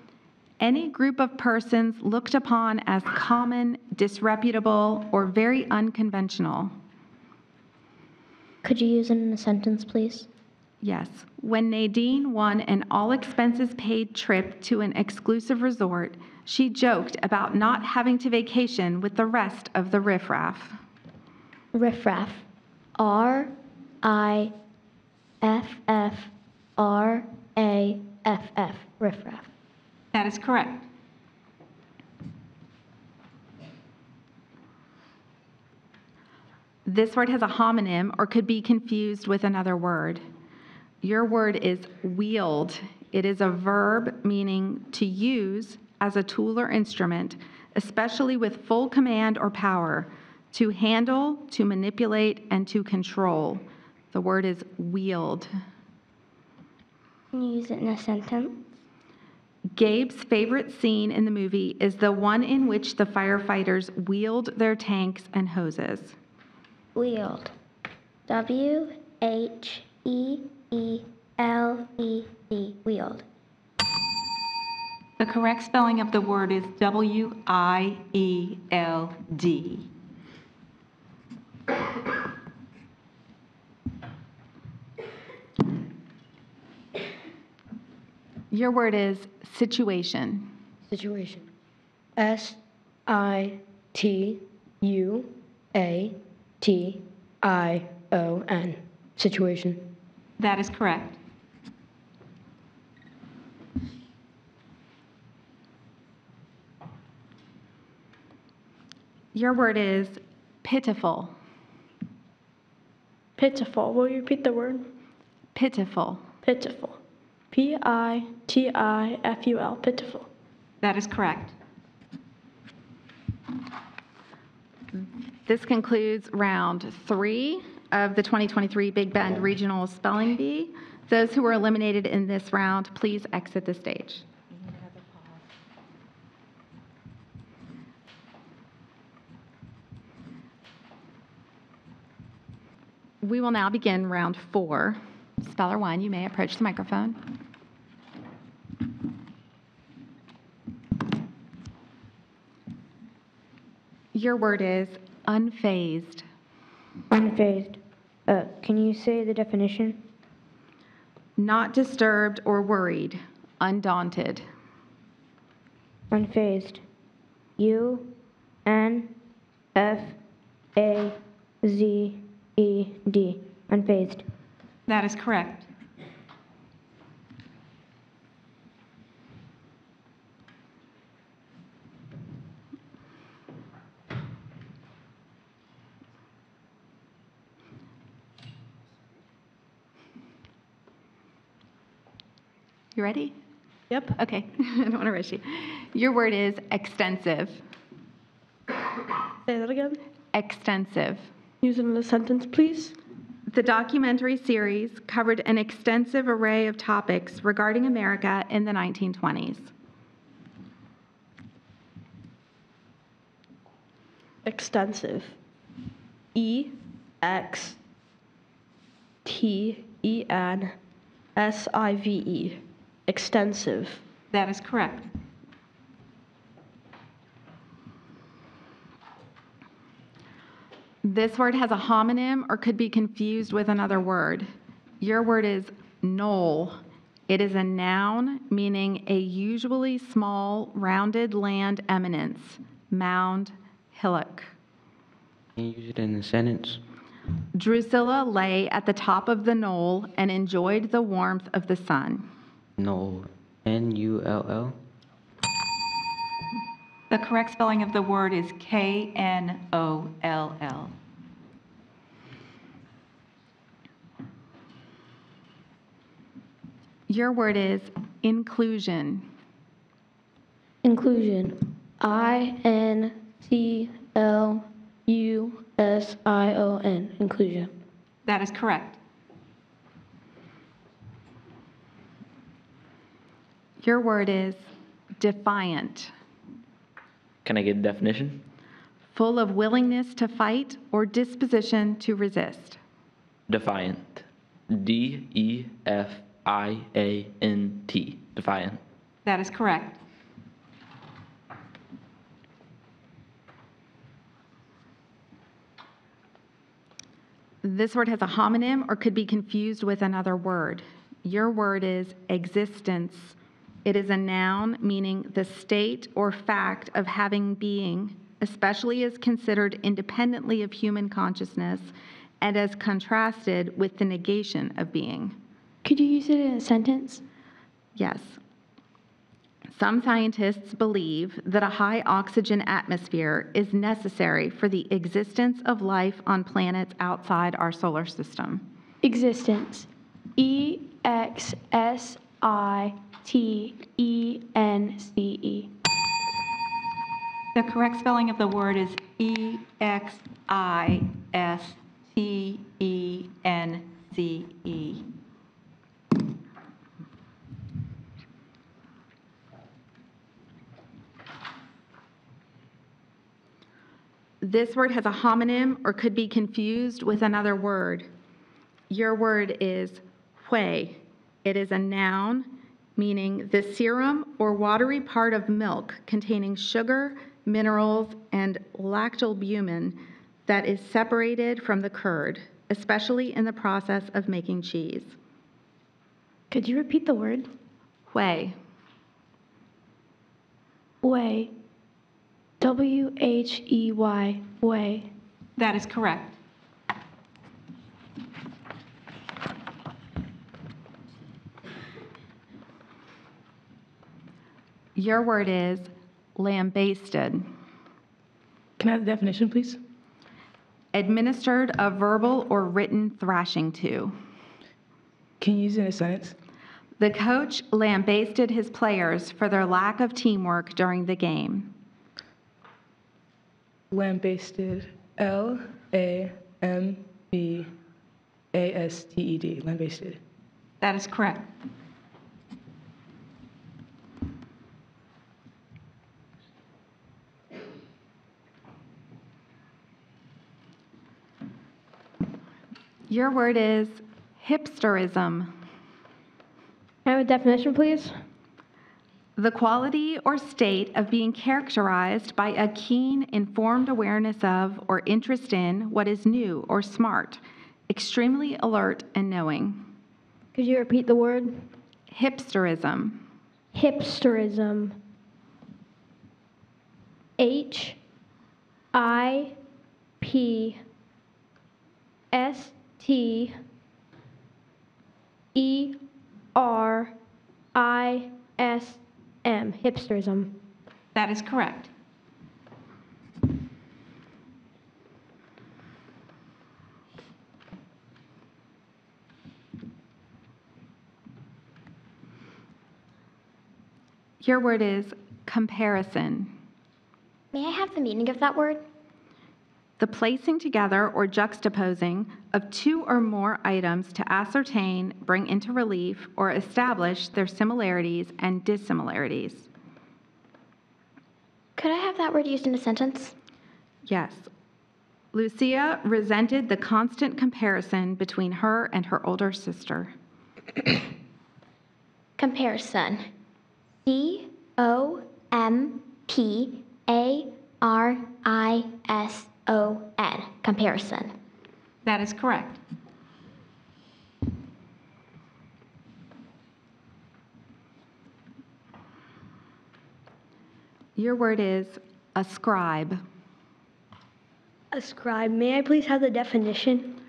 Any group of persons looked upon as common, disreputable, or very unconventional. Could you use it in a sentence, please? Yes. When Nadine won an all-expenses-paid trip to an exclusive resort, she joked about not having to vacation with the rest of the riffraff. Riffraff. R-I-F-F-R-A-F-F. Riffraff. That is correct. This word has a homonym or could be confused with another word. Your word is wield. It is a verb meaning to use as a tool or instrument, especially with full command or power, To handle, to manipulate, and to control. The word is wield. Can you use it in a sentence? Gabe's favorite scene in the movie is the one in which the firefighters wield their tanks and hoses. Wield. W-H-E-E-L-E-D. Wield. The correct spelling of the word is W-I-E-L-D. Your word is situation. Situation. S-I-T-U-A-T-I-O-N. Situation. That is correct. Your word is pitiful. Pitiful. Will you repeat the word? Pitiful. Pitiful. P-I-T-I-F-U-L. Pitiful. That is correct. This concludes round 3 of the 2023 Big Bend Regional Spelling Bee. Those who were eliminated in this round, please exit the stage. We will now begin round 4. Speller 1, you may approach the microphone. Your word is unfazed. Unfazed. Can you say the definition? Not disturbed or worried, undaunted. Unfazed. U-N-F-A-Z-E-D. Unfazed. That is correct. You ready? Yep. Okay. I don't want to rush you. Your word is extensive. Say that again. Extensive. Use it in a sentence, please. The documentary series covered an extensive array of topics regarding America in the 1920s. Extensive. E-X-T-E-N-S-I-V-E. Extensive. That is correct. This word has a homonym or could be confused with another word. Your word is knoll. It is a noun meaning a usually small, rounded land eminence, mound, hillock. Can you use it in a sentence? Drusilla lay at the top of the knoll and enjoyed the warmth of the sun. Knoll. N-U-L-L. The correct spelling of the word is K-N-O-L-L. Your word is inclusion. Inclusion. I-N-C-L-U-S-I-O-N. Inclusion. That is correct. Your word is defiant. Can I get a definition? Full of willingness to fight or disposition to resist. Defiant. D-E-F-I-A-N-T. Defiant. That is correct. This word has a homonym or could be confused with another word. Your word is existence. It is a noun meaning the state or fact of having being, especially as considered independently of human consciousness and as contrasted with the negation of being. Could you use it in a sentence? Yes. Some scientists believe that a high oxygen atmosphere is necessary for the existence of life on planets outside our solar system. Existence. E-X-S-I-T-E-N-C-E. The correct spelling of the word is E-X-I-S-T-E-N-C-E. T-I-S-T-E-N-C-E. This word has a homonym or could be confused with another word. Your word is whey. It is a noun meaning the serum or watery part of milk containing sugar, minerals, and lactalbumin that is separated from the curd, especially in the process of making cheese. Could you repeat the word? Whey. Whey. W-H-E-Y. Whey. That is correct. Your word is lambasted. Can I have the definition, please? Administered a verbal or written thrashing to. Can you use it in a sentence? The coach lambasted his players for their lack of teamwork during the game. Lambasted. L-A-M-B-A-S-T-E-D. Lambasted. That is correct. Your word is hipsterism. Can I have a definition, please? The quality or state of being characterized by a keen, informed awareness of or interest in what is new or smart, extremely alert and knowing. Could you repeat the word? Hipsterism. Hipsterism. H-I-P-S-T-E-R-I-S-M. Hipsterism. That is correct. Your word is comparison. May I have the meaning of that word? The placing together or juxtaposing of two or more items to ascertain, bring into relief, or establish their similarities and dissimilarities. Could I have that word used in a sentence? Yes. Lucia resented the constant comparison between her and her older sister. Comparison. C-O-M-P-A-R-I-S-O-N. Comparison. That is correct. Your word is ascribe. Ascribe. May I please have the definition?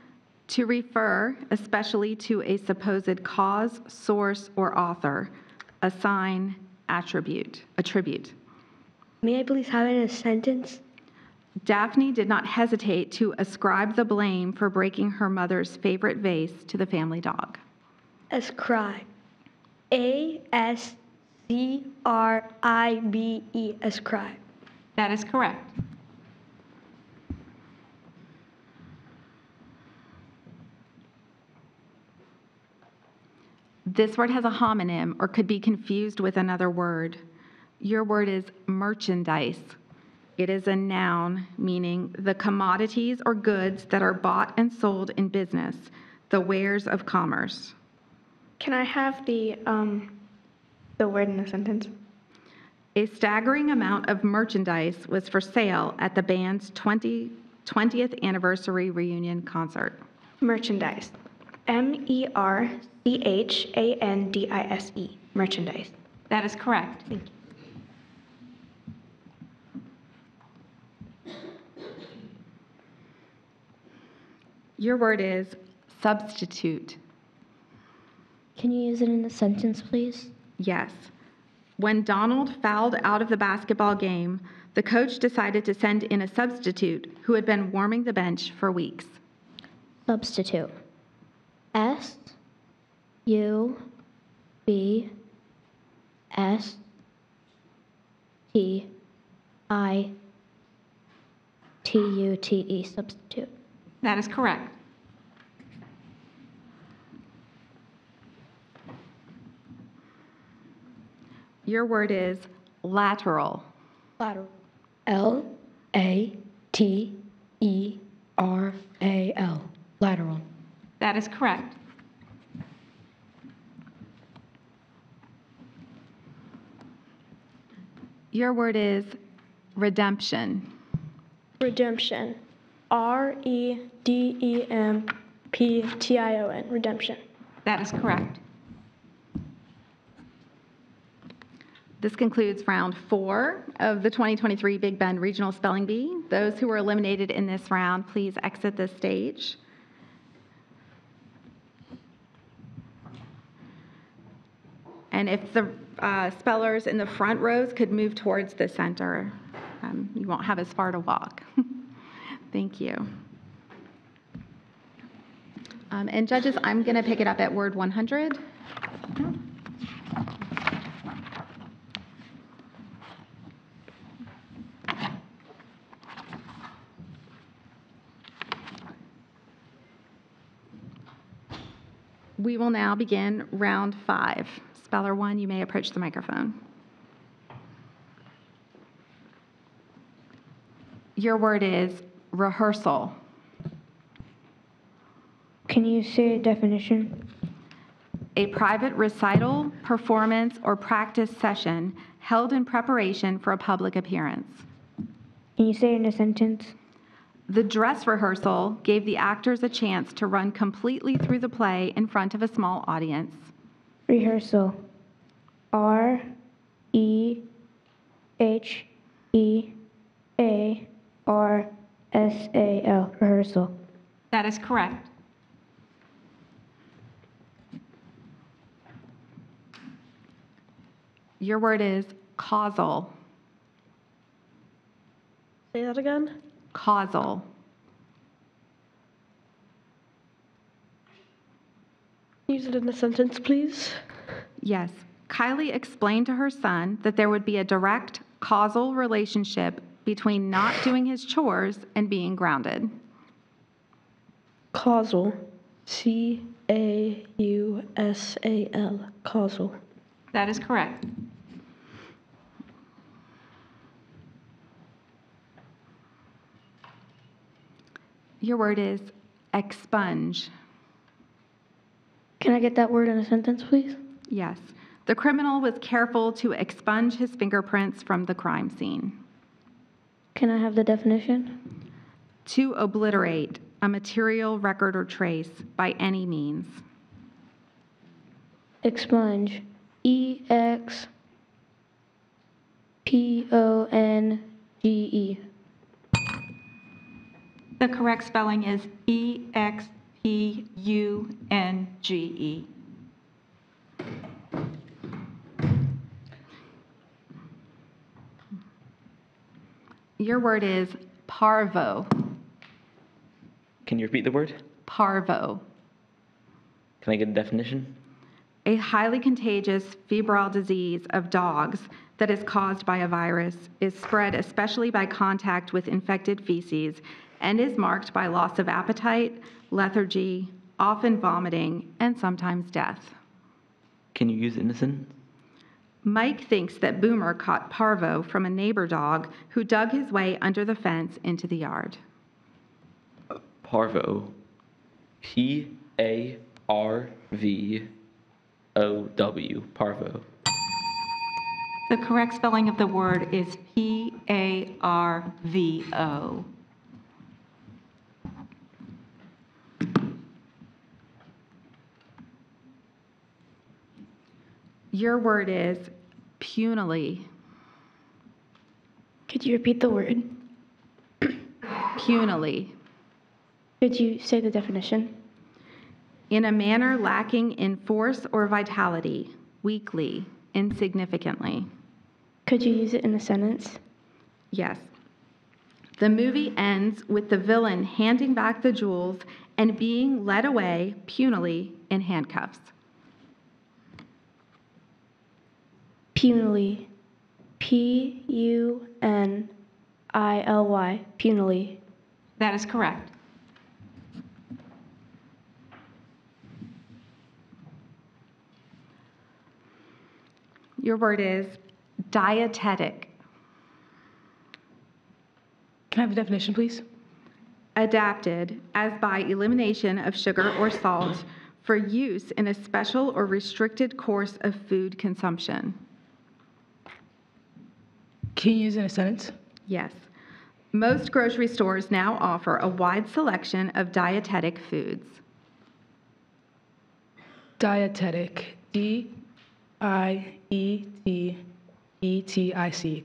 To refer, especially to a supposed cause, source, or author. Assign, attribute. May I please have it in a sentence? Daphne did not hesitate to ascribe the blame for breaking her mother's favorite vase to the family dog. Ascribe. A-S-C-R-I-B-E. Ascribe. That is correct. This word has a homonym or could be confused with another word. Your word is merchandise. It is a noun meaning the commodities or goods that are bought and sold in business, the wares of commerce. Can I have the word in the sentence? A staggering amount of merchandise was for sale at the band's 20th anniversary reunion concert. Merchandise. M-E-R-C-H-A-N-D-I-S-E. Merchandise. That is correct. Thank you. Your word is substitute. Can you use it in a sentence, please? Yes. When Donald fouled out of the basketball game, the coach decided to send in a substitute who had been warming the bench for weeks. Substitute. S-U-B-S-T-I-T-U-T-E. T-U-T-E substitute. That is correct. Your word is lateral. Lateral. L-A-T-E-R-A-L. Lateral. That is correct. Your word is redemption. Redemption. R-E-D-E-M-P-T-I-O-N. Redemption. That is correct. This concludes round 4 of the 2023 Big Bend Regional Spelling Bee. Those who were eliminated in this round, please exit the stage. And if the spellers in the front rows could move towards the center, you won't have as far to walk. Thank you. And judges, I'm going to pick it up at word 100. We will now begin round 5. Speller 1, you may approach the microphone. Your word is rehearsal. Can you say a definition? A private recital, performance, or practice session held in preparation for a public appearance. Can you say it in a sentence? The dress rehearsal gave the actors a chance to run completely through the play in front of a small audience. Rehearsal. R-E-H-E-A-R-S-A-L. Rehearsal. That is correct. Your word is causal. Say that again. Causal. Use it in a sentence, please. Yes. Kylie explained to her son that there would be a direct causal relationship between not doing his chores and being grounded. Causal. C-A-U-S-A-L. Causal. That is correct. Your word is expunge. Can I get that word in a sentence, please? Yes. The criminal was careful to expunge his fingerprints from the crime scene. Can I have the definition? To obliterate a material, record, or trace by any means. Expunge. E-X-P-O-N-G-E. The correct spelling is E-X-P-U-N-G-E. Your word is parvo. Can you repeat the word? Parvo. Can I get a definition? A highly contagious febrile disease of dogs that is caused by a virus, is spread especially by contact with infected feces, and is marked by loss of appetite, lethargy, often vomiting, and sometimes death. Can you use innocent? Mike thinks that Boomer caught parvo from a neighbor dog who dug his way under the fence into the yard. Parvo. P-A-R-V-O-W. Parvo. The correct spelling of the word is P-A-R-V-O. Your word is punily. Could you repeat the word? Punily. Could you say the definition? In a manner lacking in force or vitality, weakly, insignificantly. Could you use it in a sentence? Yes. The movie ends with the villain handing back the jewels and being led away punily in handcuffs. Punily. P-U-N-I-L-Y. punily. That is correct. Your word is dietetic. Can I have the definition, please? Adapted as by elimination of sugar or salt for use in a special or restricted course of food consumption. Can you use it in a sentence? Yes. Most grocery stores now offer a wide selection of dietetic foods. Dietetic. D-I-E-T-E-T-I-C.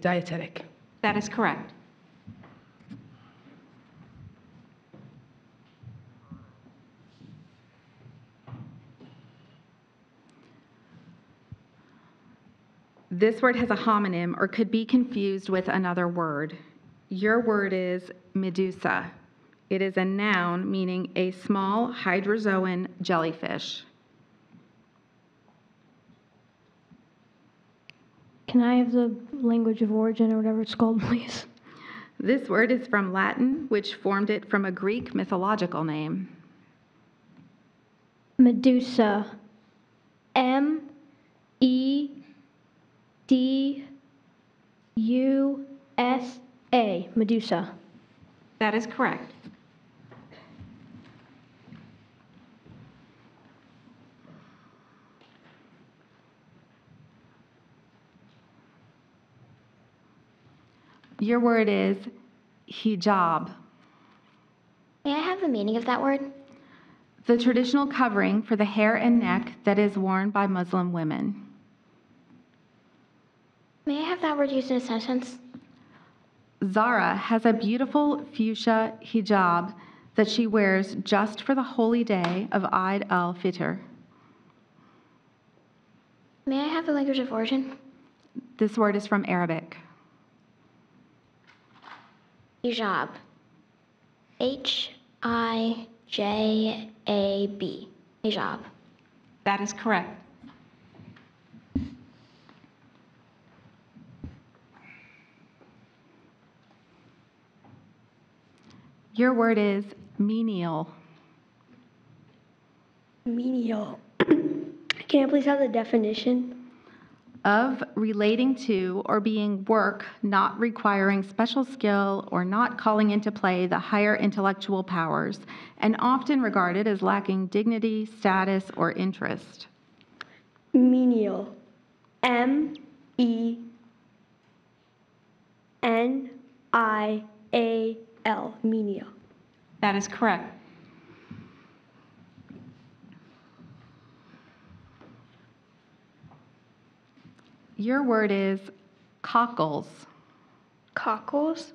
Dietetic. That is correct. This word has a homonym or could be confused with another word. Your word is medusa. It is a noun meaning a small hydrozoan jellyfish. Can I have the language of origin or whatever it's called, please? This word is from Latin, which formed it from a Greek mythological name. Medusa. M-E-D-U-S-A. Medusa. That is correct. Your word is hijab. May I have the meaning of that word? The traditional covering for the hair and neck that is worn by Muslim women. May I have that word used in a sentence? Zara has a beautiful fuchsia hijab that she wears just for the holy day of Eid al-Fitr. May I have the language of origin? This word is from Arabic. Hijab. H-I-J-A-B. Hijab. That is correct. Your word is menial. Menial. Can I please have the definition? Of relating to or being work not requiring special skill or not calling into play the higher intellectual powers, and often regarded as lacking dignity, status, or interest. Menial. M-E-N-I-A-L. Menial. That is correct. Your word is cockles. Cockles?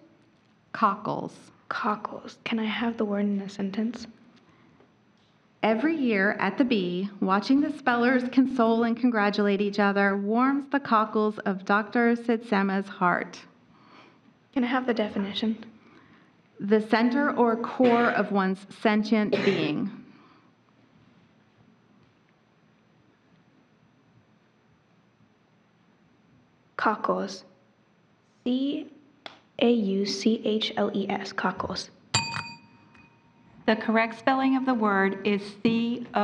Cockles. Cockles. Can I have the word in a sentence? Every year at the Bee, watching the spellers console and congratulate each other warms the cockles of Dr. Sitsema's heart. Can I have the definition? The center or core of one's sentient being. Cockles. C-A-U-C-H-L-E-S. Cockles. The correct spelling of the word is C-O-C-K-L-E-S.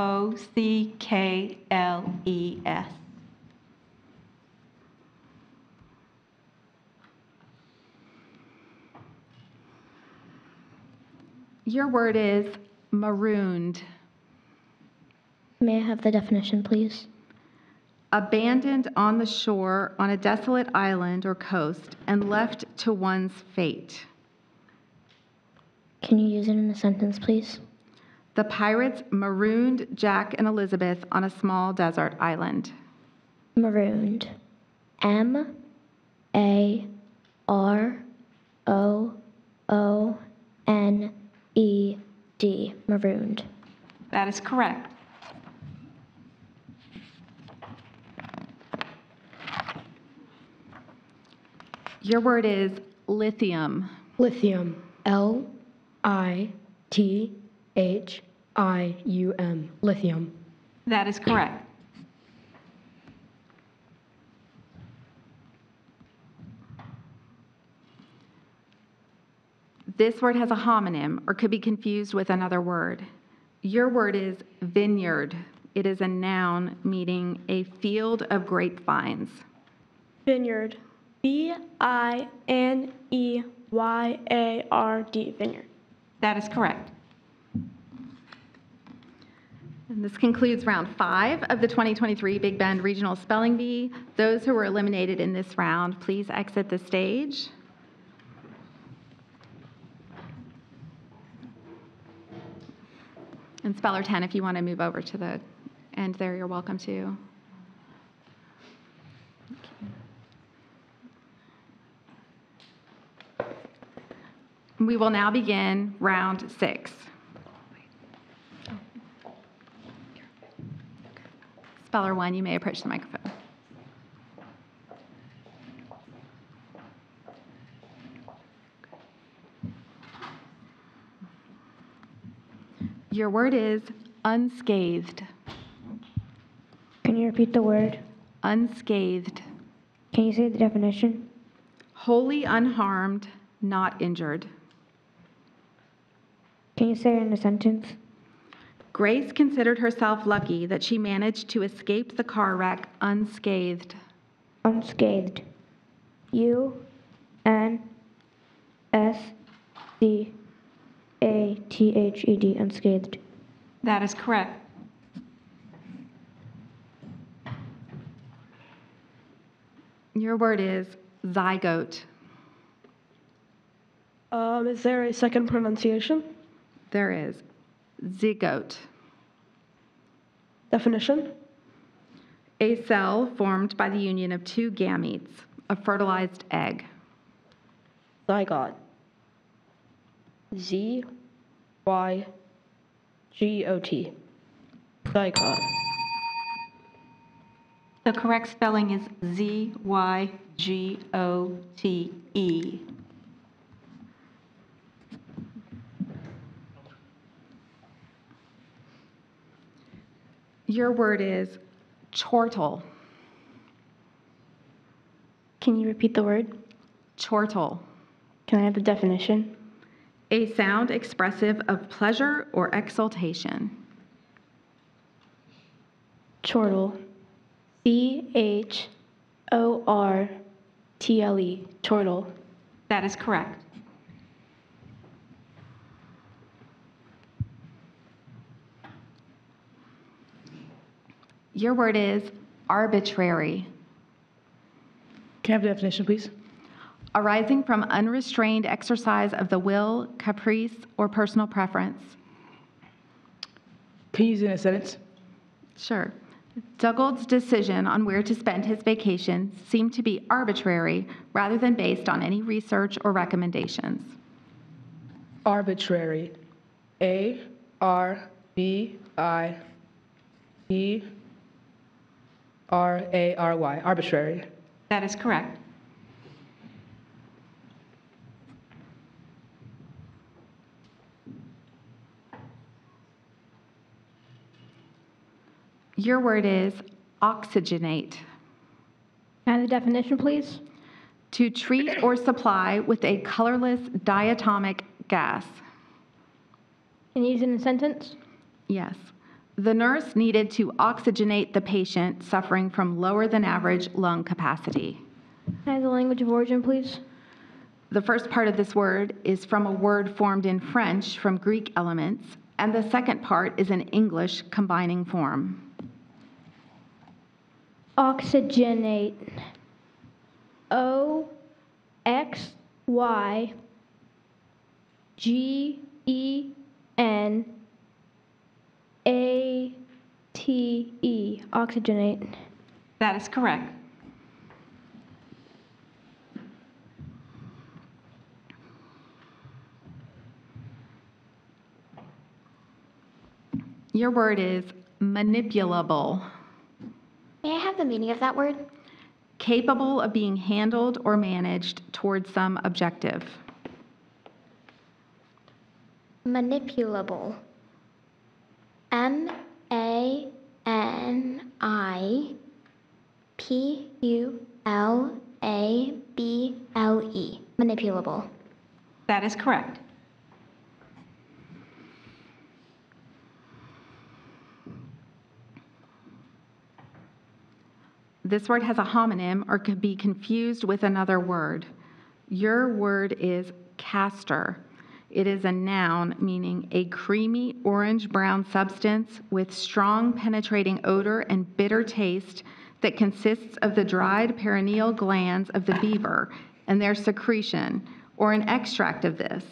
Your word is marooned. May I have the definition, please? Abandoned on the shore on a desolate island or coast and left to one's fate. Can you use it in a sentence, please? The pirates marooned Jack and Elizabeth on a small desert island. Marooned. M-A-R-O-O-N-E-D. Marooned. That is correct. Your word is lithium. Lithium. L-I-T-H-I-U-M. Lithium. That is correct. This word has a homonym or could be confused with another word. Your word is vineyard. It is a noun meaning a field of grapevines. Vineyard. V-I-N-E-Y-A-R-D. Vineyard. That is correct. And this concludes round 5 of the 2023 Big Bend Regional Spelling Bee. Those who were eliminated in this round, please exit the stage. And Speller 10, if you want to move over to the end there, you're welcome to. We will now begin round 6. Speller 1, you may approach the microphone. Your word is unscathed. Can you repeat the word? Unscathed. Can you say the definition? Wholly unharmed, not injured. Can you say it in a sentence? Grace considered herself lucky that she managed to escape the car wreck unscathed. Unscathed. U-N-S-C-A-T-H-E-D. Unscathed. That is correct. Your word is zygote. Is there a second pronunciation? There is. Zygote. Definition? A cell formed by the union of 2 gametes, a fertilized egg. Zygote. Z-Y-G-O-T. Zygote. The correct spelling is Z-Y-G-O-T-E. Your word is chortle. Can you repeat the word? Chortle. Can I have the definition? A sound expressive of pleasure or exultation. Chortle. C-H-O-R-T-L-E. Chortle. That is correct. Your word is arbitrary. Can I have the definition, please? Arising from unrestrained exercise of the will, caprice, or personal preference. Can you use it in a sentence? Sure. Duggold's decision on where to spend his vacation seemed to be arbitrary rather than based on any research or recommendations. Arbitrary. A-R-B-I-T-R-A-R-Y. Arbitrary. That is correct. Your word is oxygenate. Can I have the definition, please? To treat or supply with a colorless diatomic gas. Can you use it in a sentence? Yes. The nurse needed to oxygenate the patient suffering from lower than average lung capacity. Can I have the language of origin, please? The first part of this word is from a word formed in French from Greek elements, and the second part is in English combining form. Oxygenate. O-X-Y-G-E-N-A-T-E. Oxygenate. That is correct. Your word is manipulable. May I have the meaning of that word? Capable of being handled or managed towards some objective. Manipulable. M-A-N-I-P-U-L-A-B-L-E. Manipulable. That is correct. This word has a homonym or could be confused with another word. Your word is castor. It is a noun meaning a creamy orange-brown substance with strong penetrating odor and bitter taste that consists of the dried perineal glands of the beaver and their secretion, or an extract of this,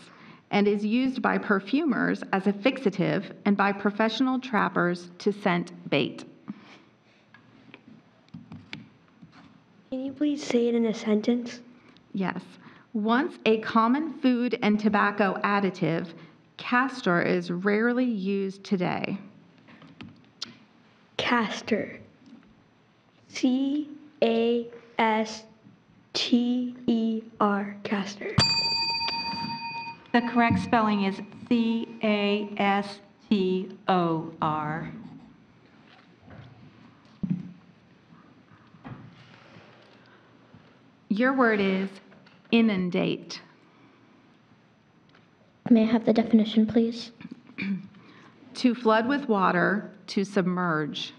and is used by perfumers as a fixative and by professional trappers to scent bait. Can you please say it in a sentence? Yes. Once a common food and tobacco additive, castor is rarely used today. Castor. C-A-S-T-E-R. Castor. The correct spelling is C-A-S-T-O-R. Your word is inundate. May I have the definition, please? To flood with water, to submerge.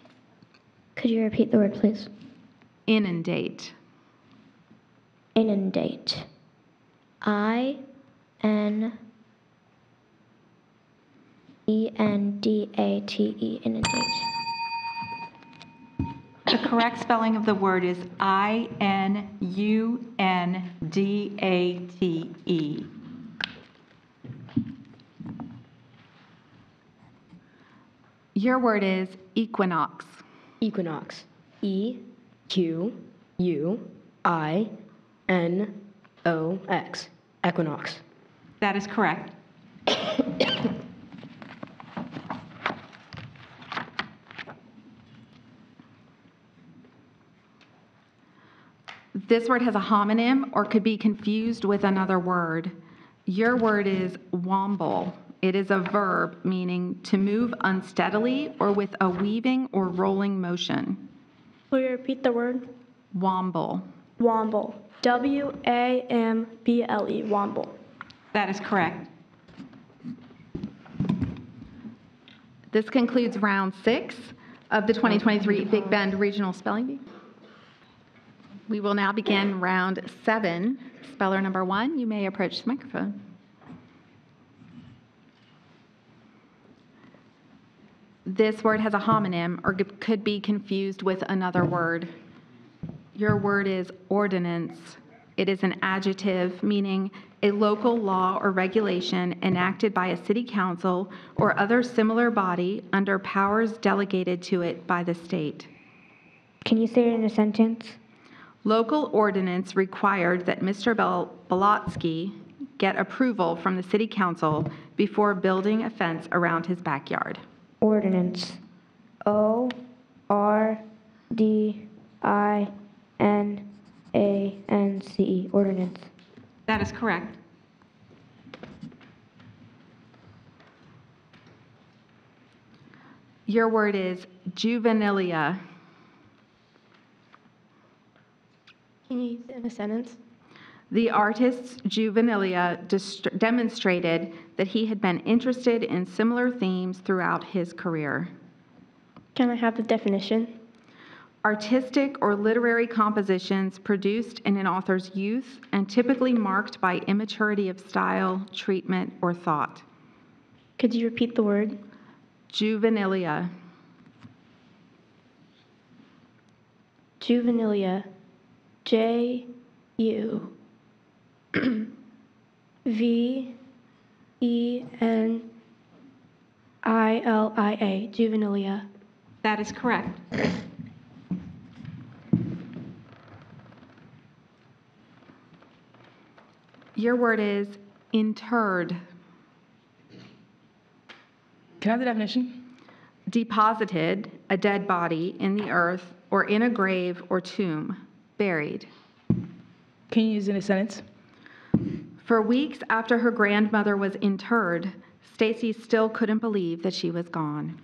Could you repeat the word, please? Inundate. Inundate. I-N-E-N-D-A-T-E. Inundate. The correct spelling of the word is I-N-U-N-D-A-T-E. Your word is equinox. Equinox. E-Q-U-I-N-O-X. Equinox. That is correct. This word has a homonym or could be confused with another word. Your word is womble. It is a verb meaning to move unsteadily or with a weaving or rolling motion. Will you repeat the word? Womble. Womble. W-A-M-B-L-E. Womble. That is correct. This concludes round 6 of the 2023 Big Bend Regional Spelling Bee. We will now begin round 7. Speller number 1, you may approach the microphone. This word has a homonym or could be confused with another word. Your word is ordinance. It is an adjective meaning a local law or regulation enacted by a city council or other similar body under powers delegated to it by the state. Can you say it in a sentence? Local ordinance required that Mr. Bolotsky get approval from the city council before building a fence around his backyard. Ordinance. O-R-D-I-N-A-N-C-E. Ordinance. That is correct. Your word is juvenilia. Can you use it in a sentence? The artist's juvenilia demonstrated that he had been interested in similar themes throughout his career. Can I have the definition? Artistic or literary compositions produced in an author's youth and typically marked by immaturity of style, treatment, or thought. Could you repeat the word? Juvenilia. Juvenilia. J-U-V-E-N-I-L-I-A. Juvenilia. That is correct. Your word is interred. Can I have the definition? Deposited, a dead body, in the earth or in a grave or tomb, buried. Can you use it in a sentence? For weeks after her grandmother was interred, Stacy still couldn't believe that she was gone.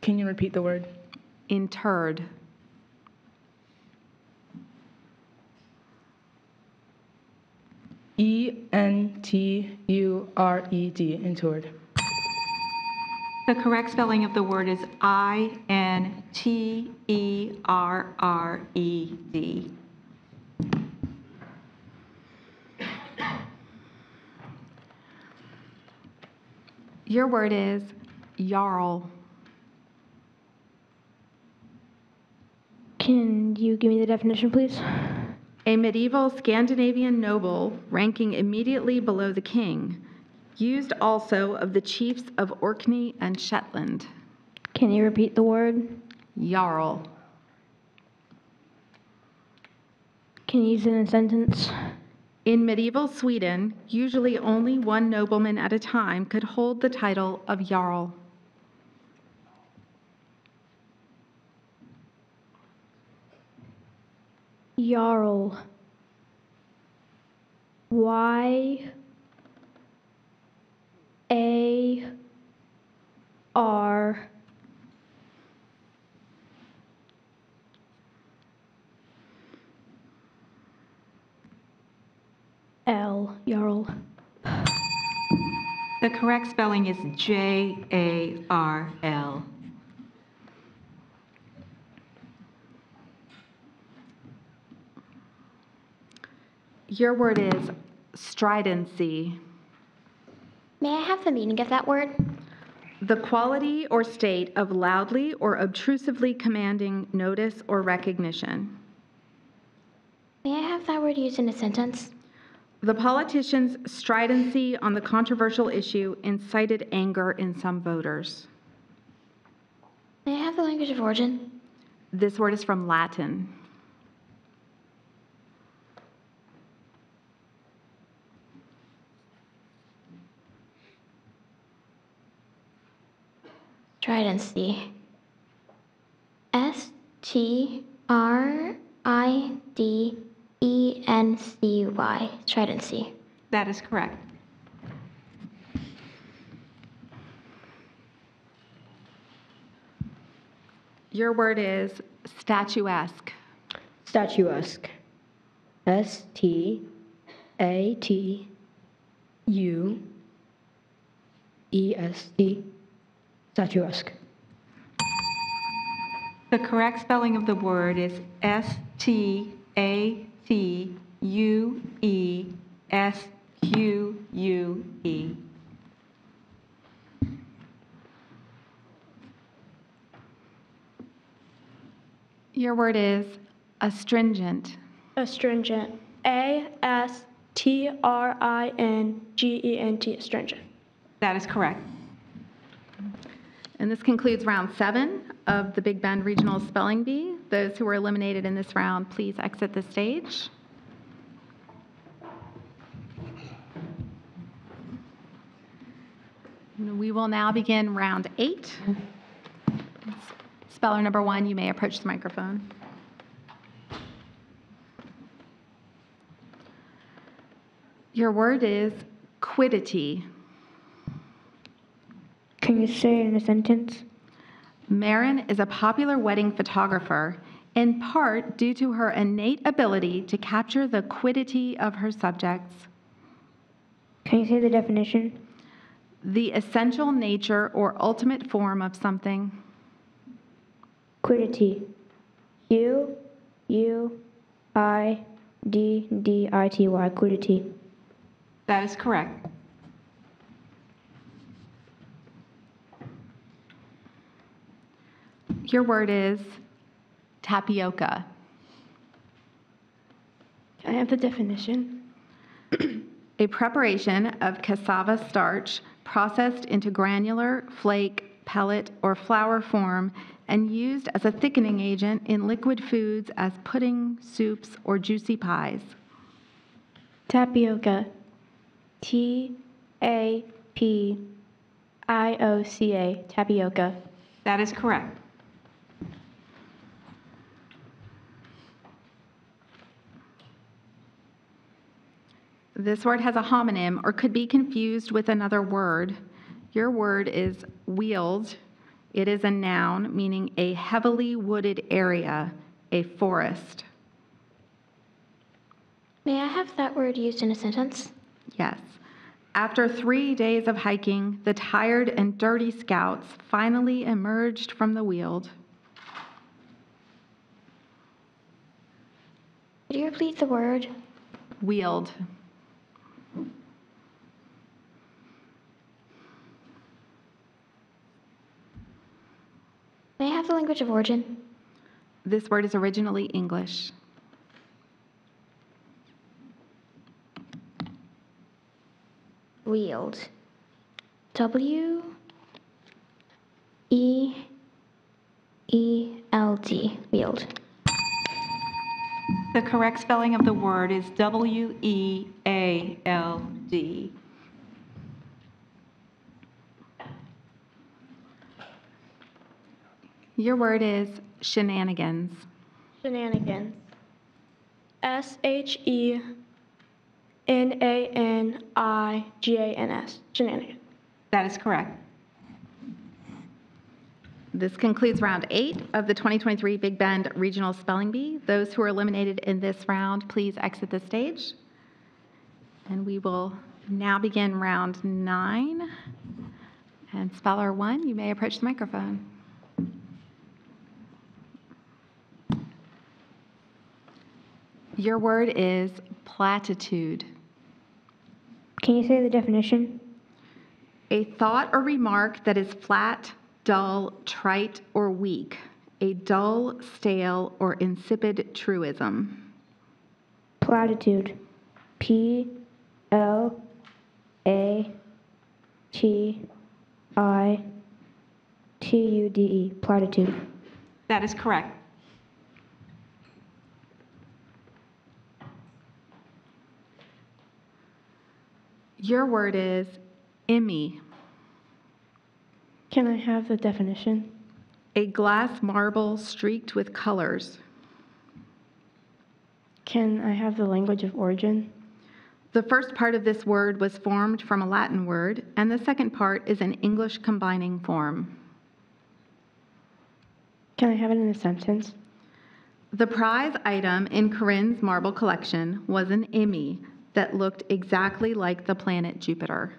Can you repeat the word? Interred. E-N-T-U-R-E-D. Interred. The correct spelling of the word is Interered. Your word is Jarl. Can you give me the definition, please? A medieval Scandinavian noble ranking immediately below the king, used also of the chiefs of Orkney and Shetland. Can you repeat the word? Jarl. Can you use it in a sentence? In medieval Sweden, usually only one nobleman at a time could hold the title of Jarl. Jarl. Y-A-R. L. Jarl. The correct spelling is Jarl. Your word is stridency. May I have the meaning of that word? The quality or state of loudly or obtrusively commanding notice or recognition. May I have that word used in a sentence? The politician's stridency on the controversial issue incited anger in some voters. May I have the language of origin? This word is from Latin. Stridency. S-T-R-I-D-E-N-C-Y. Stridency. That is correct. Your word is statuesque. Statuesque. S-T-A-T-U-E-S-T. Statuesque. The correct spelling of the word is Statue. Your word is astringent. Astringent. A-S-T-R-I-N-G-E-N-T. Astringent. That is correct. And this concludes round 7 of the Big Bend Regional Spelling Bee. Those who were eliminated in this round, please exit the stage. We will now begin round 8. Speller number 1, you may approach the microphone. Your word is quiddity. Can you say it in a sentence? Marin is a popular wedding photographer, in part due to her innate ability to capture the quiddity of her subjects. Can you say the definition? The essential nature or ultimate form of something. Quiddity. Q-U-I-D-D-I-T-Y. Quiddity. That is correct. Your word is tapioca. Can I have the definition? A preparation of cassava starch processed into granular, flake, pellet, or flour form and used as a thickening agent in liquid foods as pudding, soups, or juicy pies. Tapioca. T-A-P-I-O-C-A. Tapioca. That is correct. This word has a homonym or could be confused with another word. Your word is wheeled. It is a noun meaning a heavily wooded area, a forest. May I have that word used in a sentence? Yes. After 3 days of hiking, the tired and dirty scouts finally emerged from the Weald. Could you repeat the word? Weald. May I have the language of origin? This word is originally English. Weald. W-E-E-L-D. Weald. The correct spelling of the word is W-E-A-L-D. Your word is shenanigans. Shenanigans. S-H-E-N-A-N-I-G-A-N-S. Shenanigans. That is correct. This concludes round 8 of the 2023 Big Bend Regional Spelling Bee. Those who are eliminated in this round, please exit the stage. And we will now begin round 9. And speller 1, you may approach the microphone. Your word is platitude. Can you say the definition? A thought or remark that is flat, dull, trite, or weak. A dull, stale, or insipid truism. Platitude. P-L-A-T-I-T-U-D-E. Platitude. That is correct. Your word is Emmy. Can I have the definition? A glass marble streaked with colors. Can I have the language of origin? The first part of this word was formed from a Latin word, and the second part is an English combining form. Can I have it in a sentence? The prize item in Corinne's marble collection was an Emmy that looked exactly like the planet Jupiter.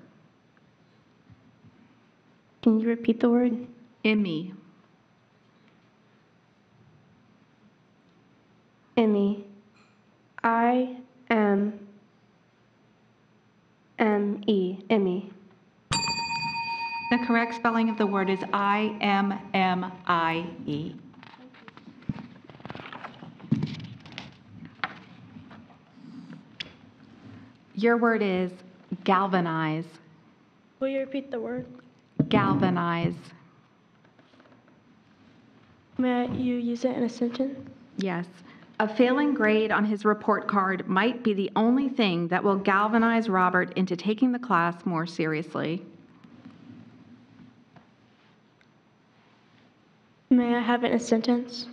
Can you repeat the word? Emmy. Emmy. I-M-M-E. Emmy. The correct spelling of the word is I-M-M-I-E. Your word is galvanize. Will you repeat the word? Galvanize. May you use it in a sentence? Yes. A failing grade on his report card might be the only thing that will galvanize Robert into taking the class more seriously. May I have it in a sentence?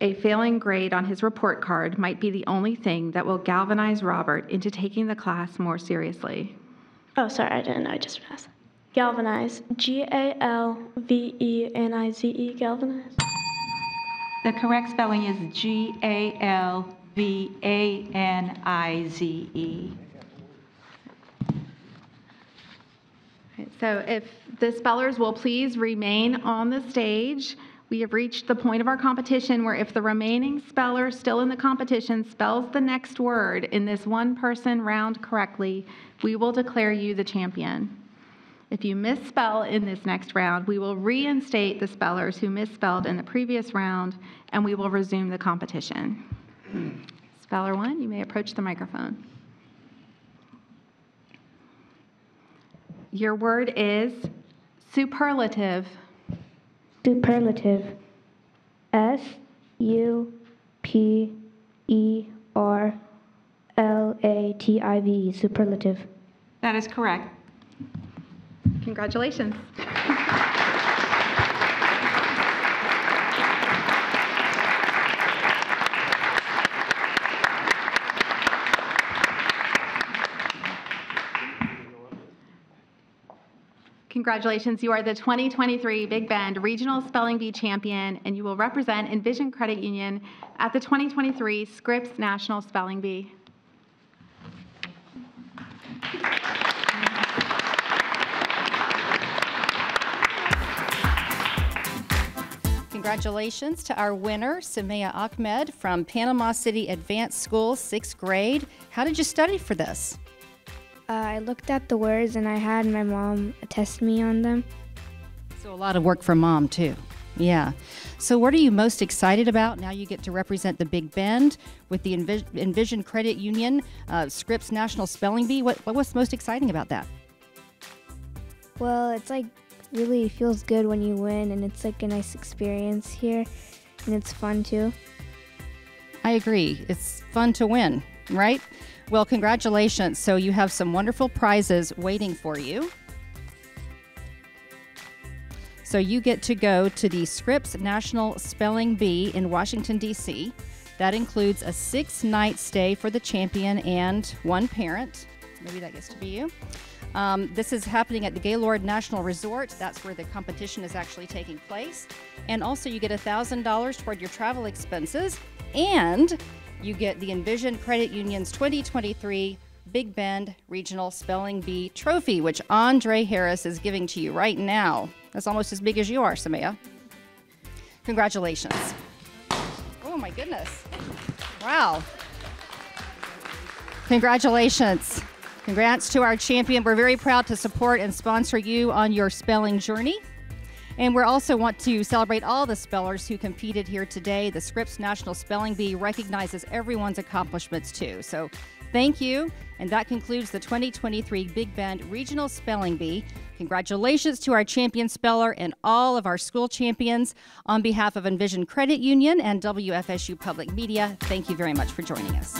A failing grade on his report card might be the only thing that will galvanize Robert into taking the class more seriously. Oh, sorry, I didn't know. I just passed. Galvanize. G-A-L-V-E-N-I-Z-E. Galvanize. The correct spelling is G-A-L-V-A-N-I-Z-E. So if the spellers will please remain on the stage. We have reached the point of our competition where if the remaining speller still in the competition spells the next word in this one-person round correctly, we will declare you the champion. If you misspell in this next round, we will reinstate the spellers who misspelled in the previous round, and we will resume the competition. Speller 1, you may approach the microphone. Your word is superlative. Superlative. S-U-P-E-R-L-A-T-I-V-E. Superlative. That is correct. Congratulations. Congratulations, you are the 2023 Big Bend Regional Spelling Bee champion, and you will represent Envision Credit Union at the 2023 Scripps National Spelling Bee. Congratulations to our winner, Samaya Ahmed from Panama City Advanced School, 6th grade. How did you study for this? I looked at the words and I had my mom test me on them. So a lot of work from Mom, too. Yeah. So what are you most excited about? Now you get to represent the Big Bend with the Envision Credit Union, Scripps National Spelling Bee. What's most exciting about that? Well, it's like really feels good when you win, and it's like a nice experience here, and it's fun too. I agree. It's fun to win, right? Well, congratulations. So you have some wonderful prizes waiting for you. So you get to go to the Scripps National Spelling Bee in Washington, D.C. That includes a 6-night stay for the champion and one parent. Maybe that gets to be you. This is happening at the Gaylord National Resort. That's where the competition is actually taking place. And also you get $1,000 toward your travel expenses. And you get the Envision Credit Union's 2023 Big Bend Regional Spelling Bee Trophy, which Andre Harris is giving to you right now. That's almost as big as you are, Samaya. Congratulations. Oh my goodness. Wow. Congratulations. Congrats to our champion. We're very proud to support and sponsor you on your spelling journey. And we also want to celebrate all the spellers who competed here today. The Scripps National Spelling Bee recognizes everyone's accomplishments too. So thank you. And that concludes the 2023 Big Bend Regional Spelling Bee. Congratulations to our champion speller and all of our school champions. On behalf of Envision Credit Union and WFSU Public Media, thank you very much for joining us.